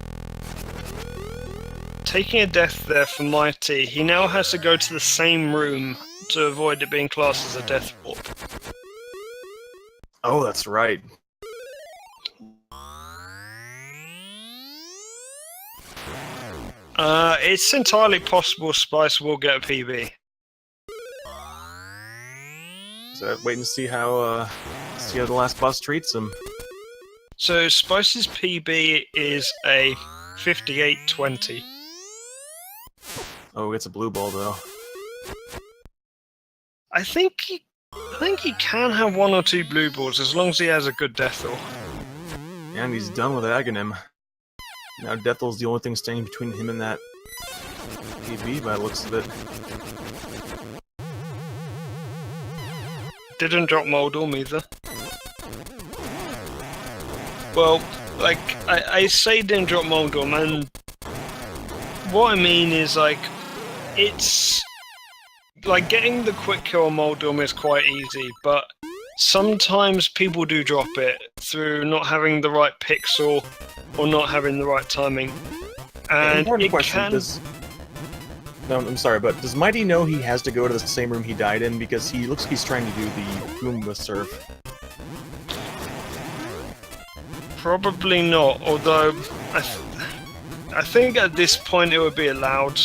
taking a death there for Mighty, he now has to go to the same room to avoid it being classed as a death warp. Oh, that's right. It's entirely possible Spice will get a PB. So wait and see how the last boss treats him. So Spice's PB is a 58-20. Oh, it's a blue ball though. I think he can have one or two blue balls as long as he has a good Deathel. And he's done with Aghanim. Now Deathel's the only thing standing between him and that PB by the looks of it. Didn't drop Moldorm either. Well, like, I say didn't drop Moldorm, and what I mean is, like, it's... Like, getting the quick kill on Moldorm is quite easy, but sometimes people do drop it through not having the right pixel or not having the right timing. And important it question, can... No, I'm sorry, but does Mighty know he has to go to the same room he died in? Because he looks like he's trying to do the Goomba surf. Probably not, although I think at this point it would be allowed.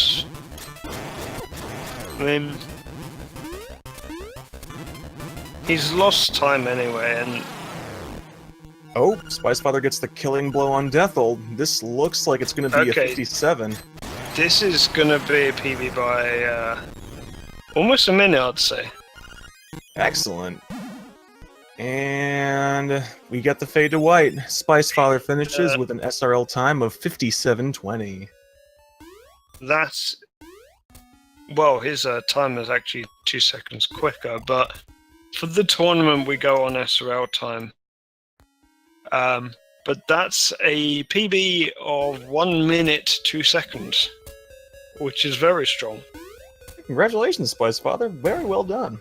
I mean, he's lost time anyway, and... Oh, Spicefather gets the killing blow on Deathel. This looks like it's going to be a 57. This is gonna be a PB by almost a minute, I'd say. Excellent. And we get the fade to white. Spicefather finishes with an SRL time of 57:20. That's... Well, his time is actually 2 seconds quicker, but for the tournament we go on SRL time. But that's a PB of 1 minute 2 seconds, which is very strong. Congratulations, Spicefather. Very well done.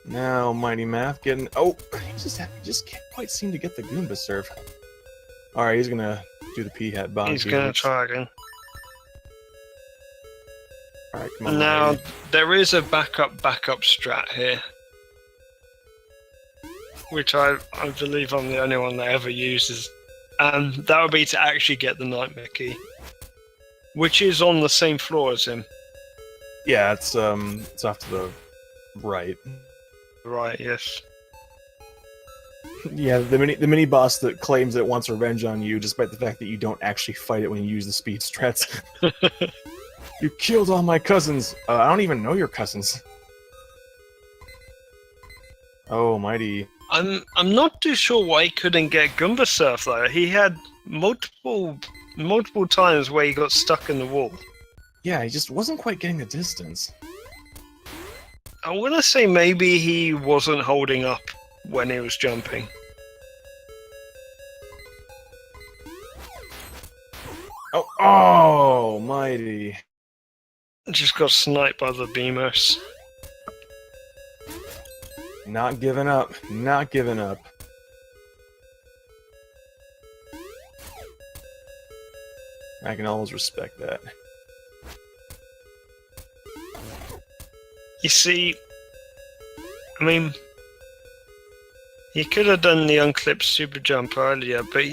Now, Mighty Math getting... Oh, he just can't quite seem to get the Goomba serve. Alright, he's gonna do the P-hat bomb. He's gonna try again. Alright, come on. Now, Mighty. there is a backup strat here. Which I believe I'm the only one that ever uses. And that would be to actually get the Nightmare Key. Which is on the same floor as him. Yeah, it's off to the right. Right, yes. Yeah, the mini boss that claims it wants revenge on you, despite the fact that you don't actually fight it when you use the speed strats. You killed all my cousins. I don't even know your cousins. Oh, Mighty. I'm not too sure why he couldn't get Goomba Surf though. He had multiple times where he got stuck in the wall. Yeah, he just wasn't quite getting the distance. I want to say maybe he wasn't holding up when he was jumping. Oh, Mighty. Just got sniped by the Beamos. Not giving up. Not giving up. I can always respect that. You see, I mean, he could have done the unclipped super jump earlier, but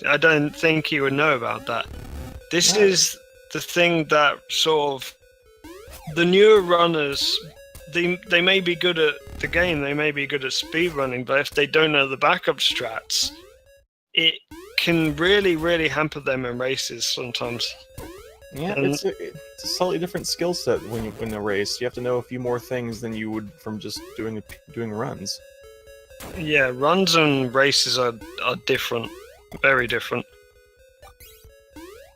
I don't think he would know about that. This Yeah. is the thing that sort of the newer runners. They may be good at the game, they may be good at speedrunning, but if they don't know the backup strats, it can really hamper them in races sometimes. Yeah, And- it's a slightly different skill set when you win a race. You have to know a few more things than you would from just doing runs. Yeah, runs and races are different, very different.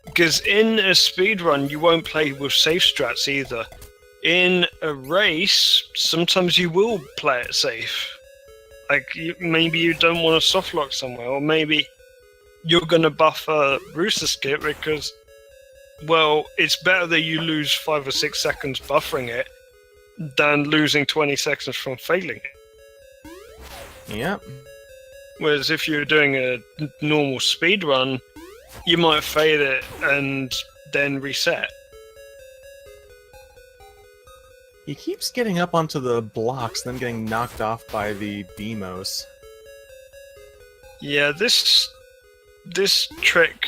Because in a speedrun, you won't play with safe strats either. In a race, sometimes you will play it safe. Like, maybe you don't want to softlock somewhere, or maybe you're going to buff a rooster skip because, well, it's better that you lose 5 or 6 seconds buffering it than losing 20 seconds from failing it. Yep. Whereas if you're doing a normal speed run, you might fail it and then reset. He keeps getting up onto the blocks, then getting knocked off by the BMOS. Yeah, this trick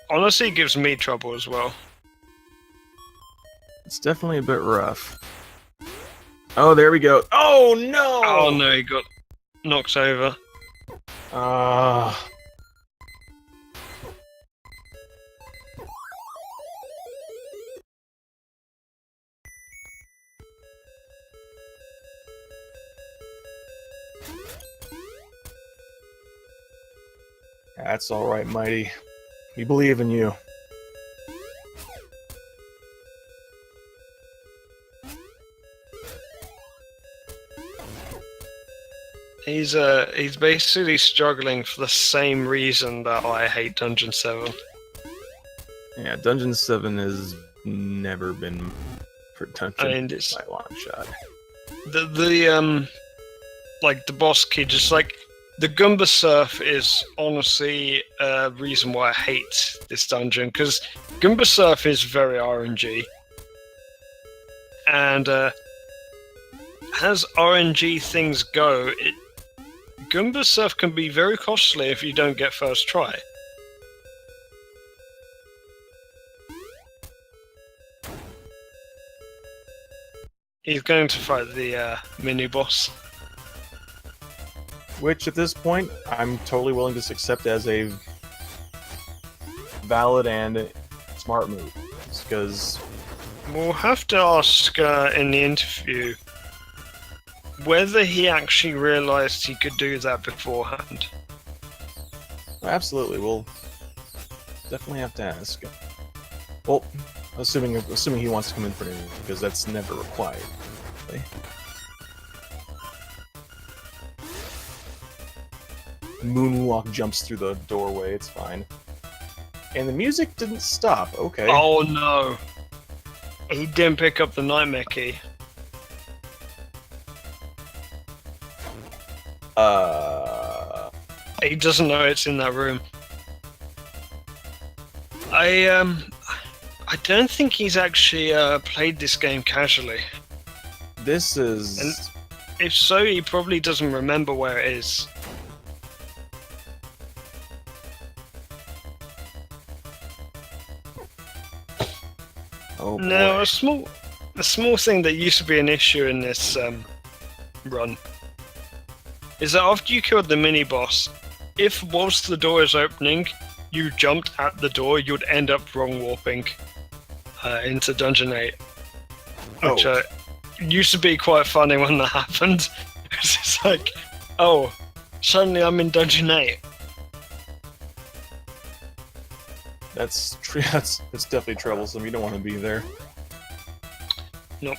honestly gives me trouble as well. It's definitely a bit rough. Oh, there we go. Oh no! Oh no, he got knocked over. Ah. That's all right, Mighty. We believe in you. He's basically struggling for the same reason that I hate Dungeon 7. Yeah, Dungeon 7 has never been for Dungeon And it's by a long shot. the like the boss key, just like the Goomba Surf is honestly a reason why I hate this dungeon, because Goomba Surf is very RNG. And as RNG things go, Goomba Surf can be very costly if you don't get first try. He's going to fight the mini boss. Which, at this point, I'm totally willing to accept as a valid and smart move. Because We'll have to ask in the interview whether he actually realized he could do that beforehand. absolutely, we'll definitely have to ask. Well, assuming he wants to come in for an interview, because that's never required. Really. Moonwalk jumps through the doorway, it's fine. And the music didn't stop, okay. Oh no! He didn't pick up the nightmare key. He doesn't know it's in that room. I don't think he's actually played this game casually. This is... And if so, he probably doesn't remember where it is. Oh boy. Now, a small thing that used to be an issue in this run is that after you killed the mini boss, if whilst the door is opening, you jumped at the door, you'd end up wrong warping into Dungeon 8, which used to be quite funny when that happened. Because it's like, oh, suddenly I'm in Dungeon 8. That's definitely troublesome. You don't want to be there. Nope.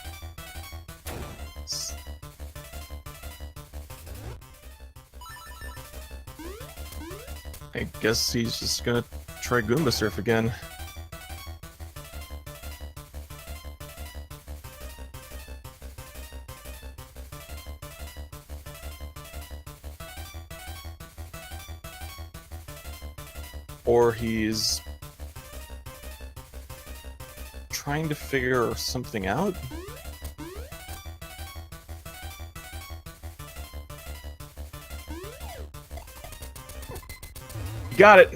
I guess he's just gonna try Goomba Surf again. Or he's trying to figure something out? Got it!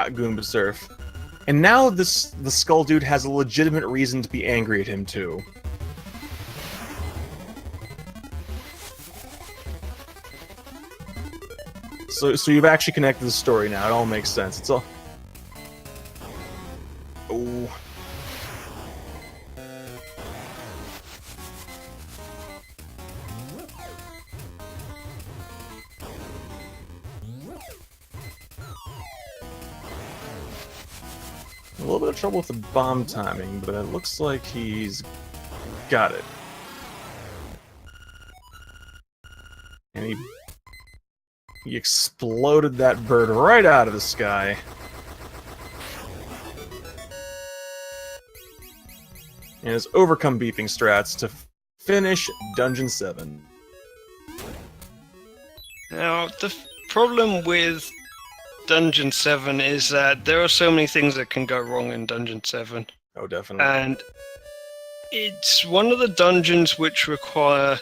got Goomba Surf. And now the Skull Dude has a legitimate reason to be angry at him, too. So you've actually connected the story now. It all makes sense. It's all... Oh... A little bit of trouble with the bomb timing, but it looks like he's got it. And he exploded that bird right out of the sky. And has overcome beeping strats to finish Dungeon 7. Now, the problem with Dungeon 7 is that there are so many things that can go wrong in Dungeon 7. Oh, definitely. And it's one of the dungeons which require,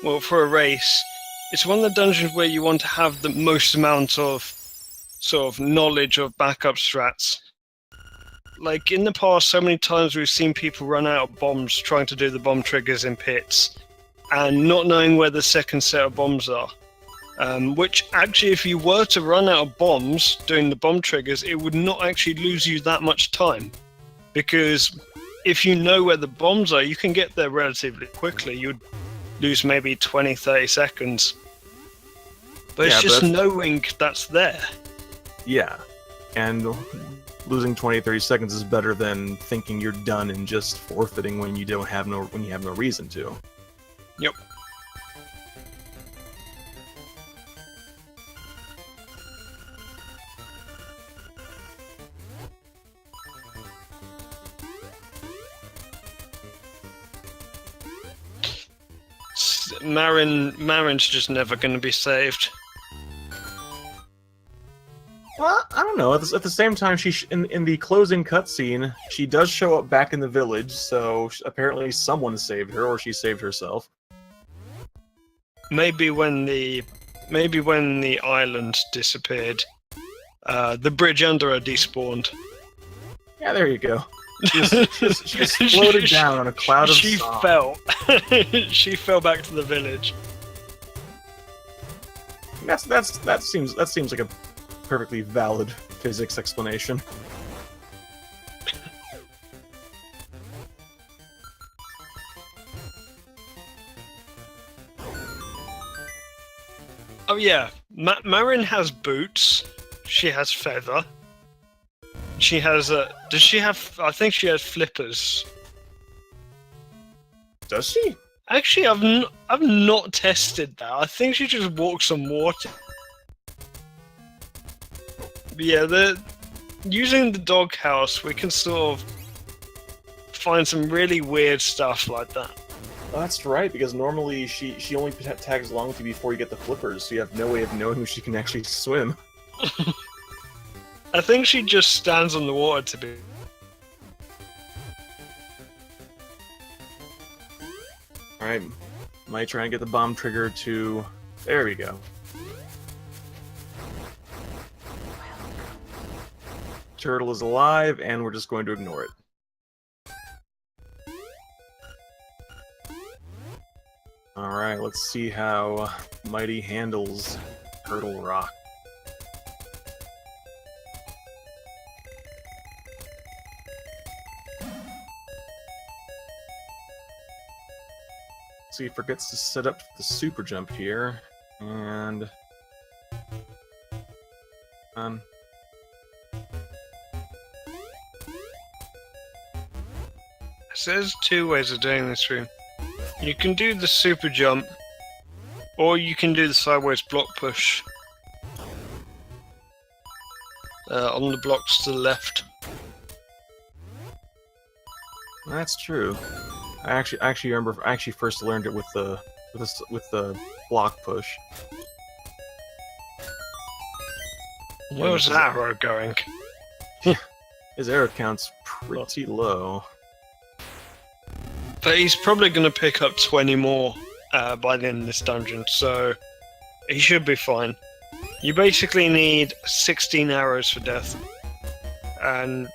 well, for a race, it's one of the dungeons where you want to have the most amount of sort of knowledge of backup strats. Like, in the past, so many times we've seen people run out of bombs trying to do the bomb triggers in pits, and not knowing where the second set of bombs are. Which actually, if you were to run out of bombs doing the bomb triggers, it would not actually lose you that much time. Because if you know where the bombs are, you can get there relatively quickly. You'd lose maybe 20, 30 seconds. But it's just knowing that's there. Yeah. And losing 20, 30 seconds is better than thinking you're done and just forfeiting when you have no reason to. Yep. Marin's just never going to be saved. Well, I don't know. At the same time, in the closing cutscene, she does show up back in the village. So apparently, someone saved her, or she saved herself. Maybe when the island disappeared, the bridge under her despawned. Yeah, there you go. She just floated down on a cloud of song. Fell. She fell back to the village. That seems like a perfectly valid physics explanation. Oh yeah, Marin has boots. She has feather. She has does she have? I think she has flippers. Does she? Actually, I've not tested that. I think she just walks on water. But yeah, using the doghouse, we can sort of find some really weird stuff like that. Oh, that's right, because normally she only tags along with you before you get the flippers, so you have no way of knowing if she can actually swim. I think she just stands on the water to be. Alright, might try and get the bomb trigger to... There we go. Turtle is alive, and we're just going to ignore it. Alright, let's see how Mighty handles Turtle Rock. So he forgets to set up the super jump here, and So there's two ways of doing this room. You can do the super jump, or you can do the sideways block push on the blocks to the left. That's true. I actually remember. I actually first learned it with the block push. Where was that arrow going? His arrow count's pretty low. But he's probably going to pick up 20 more by the end of this dungeon, so he should be fine. You basically need 16 arrows for death. and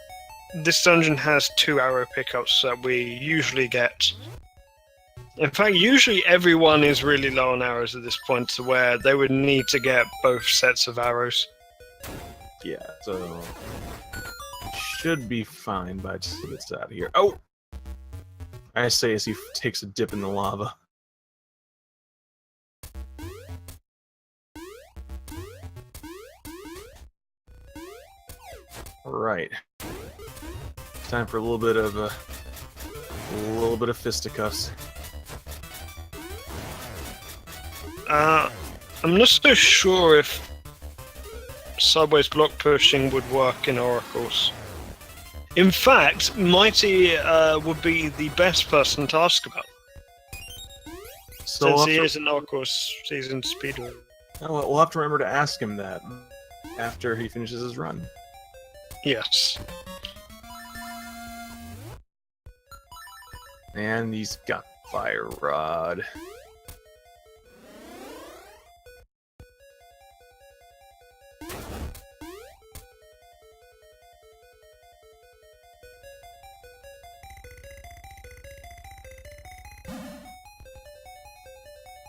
this dungeon has 2 arrow pickups that we usually get. In fact, usually everyone is really low on arrows at this point, to where they would need to get both sets of arrows. Yeah, so should be fine by the time he gets out of here. Oh! I say as he takes a dip in the lava. Right. Time for a little bit of fisticuffs. I'm not so sure if sideways block pushing would work in oracles. In fact, Mighty would be the best person to ask about, So since he is an oracles season speedrunner. Oh, we'll have to remember to ask him that after he finishes his run. Yes. And he's got Fire Rod.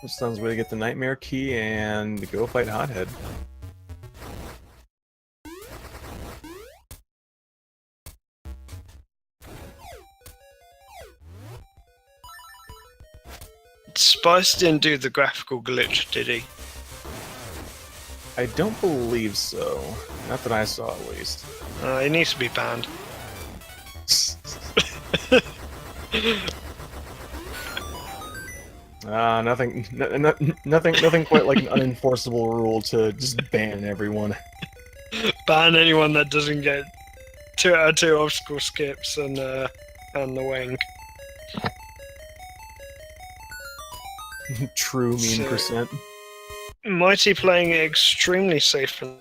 This sounds way to get the Nightmare Key and go fight Hothead. Spice didn't do the graphical glitch, did he? I don't believe so. Not that I saw, at least. He needs to be banned. Nothing quite like an unenforceable rule to just ban everyone. Ban anyone that doesn't get 2 out of 2 obstacle skips and the wing. True mean percent. Mighty playing it extremely safe and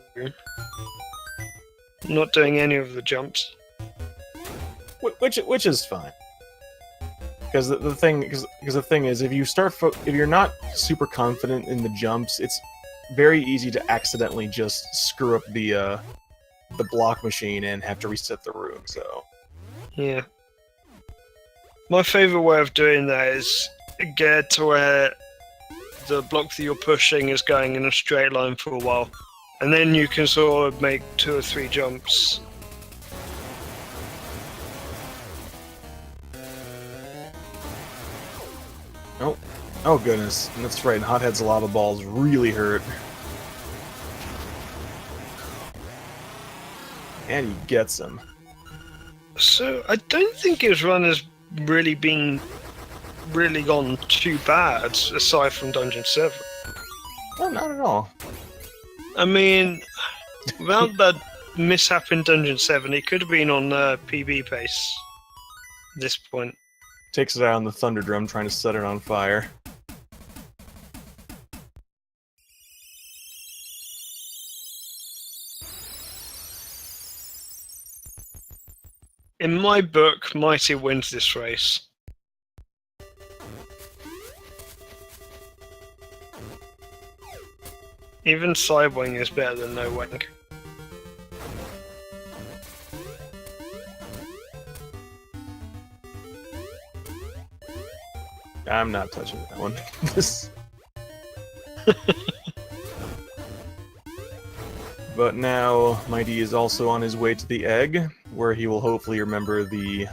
not doing any of the jumps. Which is fine. Because the thing is, if you're not super confident in the jumps, it's very easy to accidentally just screw up the block machine and have to reset the room. So yeah, my favorite way of doing that is get to where the block that you're pushing is going in a straight line for a while, and then you can sort of make 2 or 3 jumps. Oh goodness, that's right. Hothead's lava balls really hurt, and he gets him. So I don't think his run has really gone too bad, aside from Dungeon 7. No, not at all. I mean, without that mishap in Dungeon 7, he could have been on PB pace at this point. Takes it out on the Thunder Drum, trying to set it on fire. In my book, Mighty wins this race. Even Sidewing is better than no wing. I'm not touching that one. But now, Mighty is also on his way to the egg, where he will hopefully remember the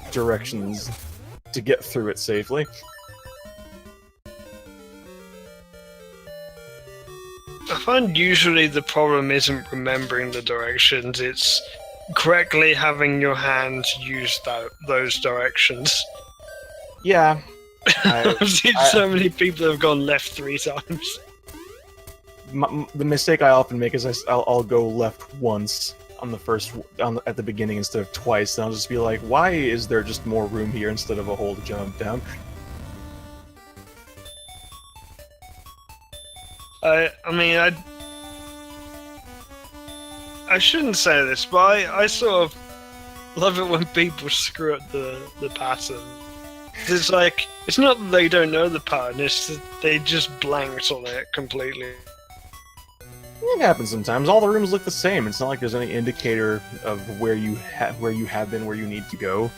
directions to get through it safely. I find usually the problem isn't remembering the directions, it's correctly having your hand use those directions. Yeah. I've seen so many people have gone left 3 times. The mistake I often make is I'll go left once on the at the beginning instead of twice, and I'll just be like, why is there just more room here instead of a hole to jump down? I mean, I shouldn't say this, but I sort of love it when people screw up the pattern. It's like, it's not that they don't know the pattern, it's that they just blanked on it completely. It happens sometimes. All the rooms look the same. It's not like there's any indicator of where you have been, where you need to go.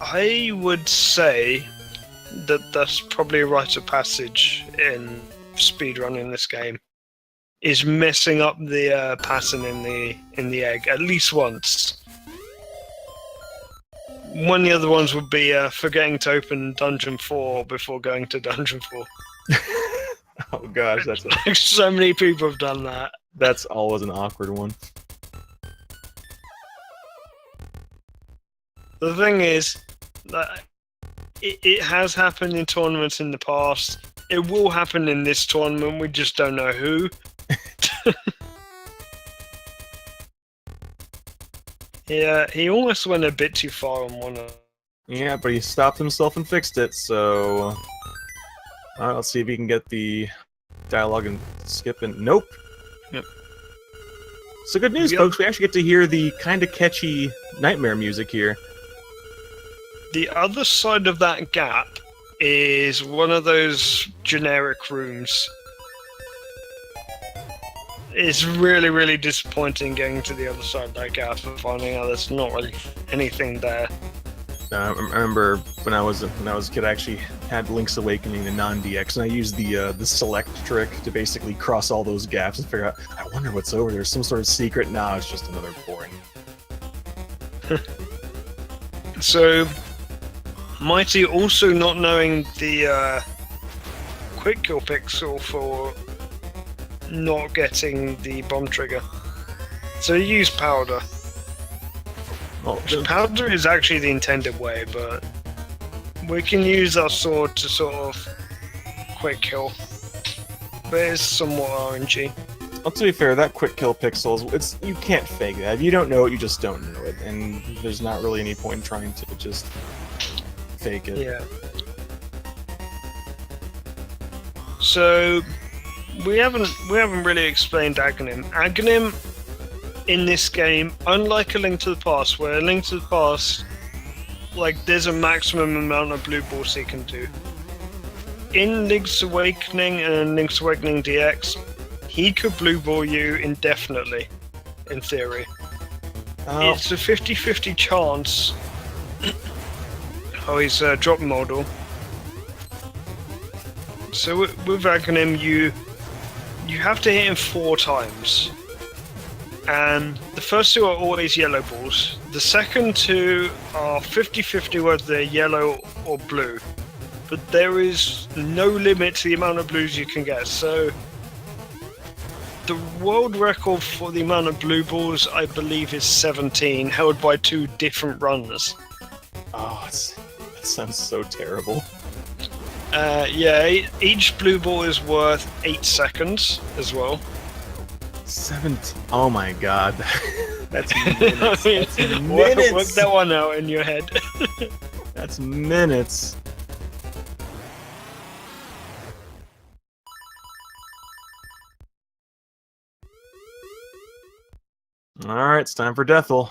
I would say that that's probably a rite of passage in speedrunning this game. Is messing up the pattern in the egg at least once. One of the other ones would be forgetting to open Dungeon 4 before going to Dungeon 4. Oh gosh, So many people have done that. That's always an awkward one. The thing is, that it has happened in tournaments in the past. It will happen in this tournament, we just don't know who. Yeah, he almost went a bit too far on one of... Yeah, but he stopped himself and fixed it, so... Alright, let's see if he can get the dialogue and skip and... Nope! Yep. So good news, folks, we actually get to hear the kinda catchy Nightmare music here. The other side of that gap is one of those generic rooms. It's really, really disappointing getting to the other side of that gap and finding out there's not really anything there. I remember when I was a kid, I actually had Link's Awakening and non-DX, and I used the select trick to basically cross all those gaps and figure out, I wonder what's over there, some sort of secret. Nah, it's just another boring. So, Mighty also not knowing the quick kill pixel for not getting the bomb trigger. So he used powder. Oh, Powder is actually the intended way, but we can use our sword to sort of quick kill. But it's somewhat RNG. well, to be fair, that quick kill pixels, you can't fake that. If you don't know it, you just don't know it, and there's not really any point in trying to just fake it. Yeah. So we haven't really explained Aghanim. Aghanim in this game, unlike A Link to the Past, where A Link to the Past, like, there's a maximum amount of blue balls he can do. In Link's Awakening and Link's Awakening DX, he could blue ball you indefinitely, in theory. Oh. It's a 50-50 chance. Oh, he's a drop model. So with Aghanim, you have to hit him 4 times. And the first 2 are always yellow balls. The second 2 are 50-50 whether they're yellow or blue. But there is no limit to the amount of blues you can get. So the world record for the amount of blue balls, I believe, is 17, held by 2 different runners. Oh, that sounds so terrible. Yeah, each blue ball is worth 8 seconds as well. 17. Oh my god. That's minutes. That's Work minutes. that one out in your head. That's minutes. Alright, it's time for Deathel.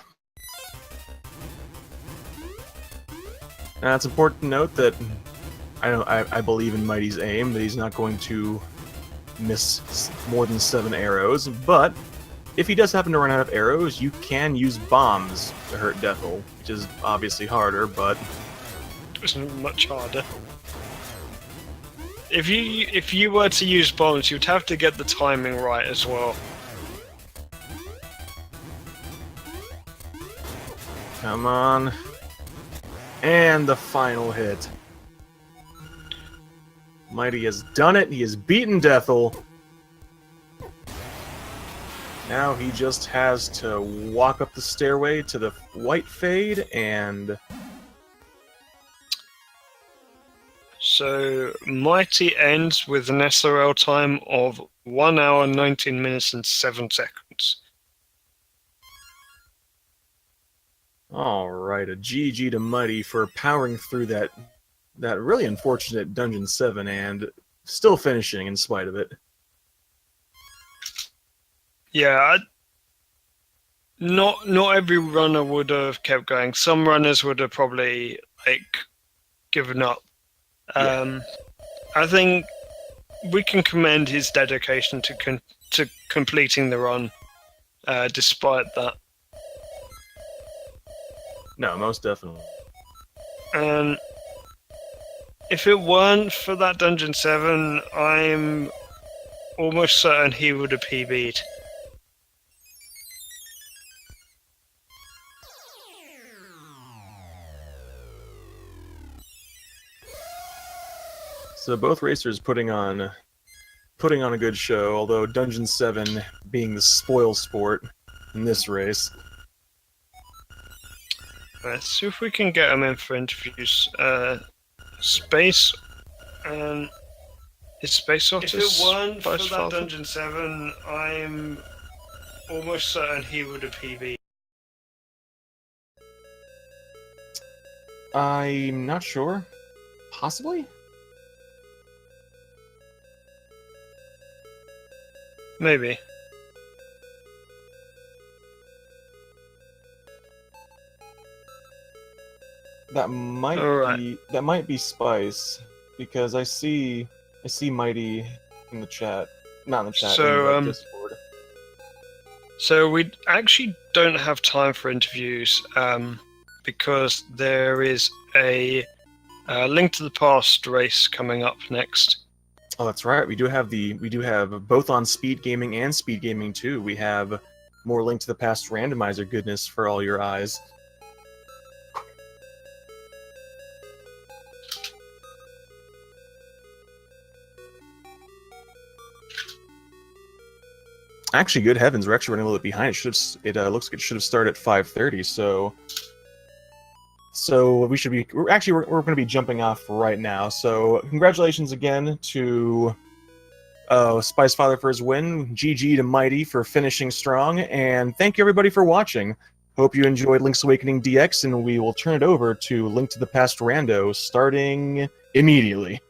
Now, it's important to note that I believe in Mighty's aim, that he's not going to miss more than 7 arrows, but if he does happen to run out of arrows, you can use bombs to hurt Deathel, which is obviously harder, but... It's much harder. If you were to use bombs, you'd have to get the timing right as well. Come on. And the final hit. Mighty has done it. He has beaten Deathel. Now he just has to walk up the stairway to the white fade and... So, Mighty ends with an SRL time of 1 hour, 19 minutes and 7 seconds. Alright, a GG to Mighty for powering through that really unfortunate Dungeon 7 and still finishing in spite of it. Yeah, not every runner would have kept going. Some runners would have probably given up I think we can commend his dedication to completing the run, despite that. No, most definitely. And if it weren't for that Dungeon 7, I'm almost certain he would have PB'd. So both racers putting on a good show, although Dungeon 7 being the spoil sport in this race. Let's see if we can get him in for interviews. Space and is Space Otter? If it weren't for that Dungeon 7, I'm almost certain he would have PB'd. I'm not sure. Possibly? Maybe. That might be Spice, because I see Mighty in the chat. Not in the chat, So, in the Discord. So we actually don't have time for interviews, because there is a Link to the Past race coming up next. Oh, that's right. We do have both on Speed Gaming and Speed Gaming 2. We have more Link to the Past randomizer goodness for all your eyes. Actually, good heavens, we're actually running a little bit behind. It looks like it should have started at 5:30. So we should be. We're going to be jumping off right now. So congratulations again to spicefather for his win. GG to Mighty for finishing strong, and thank you everybody for watching. Hope you enjoyed Link's Awakening DX, and we will turn it over to Link to the Past Rando starting immediately.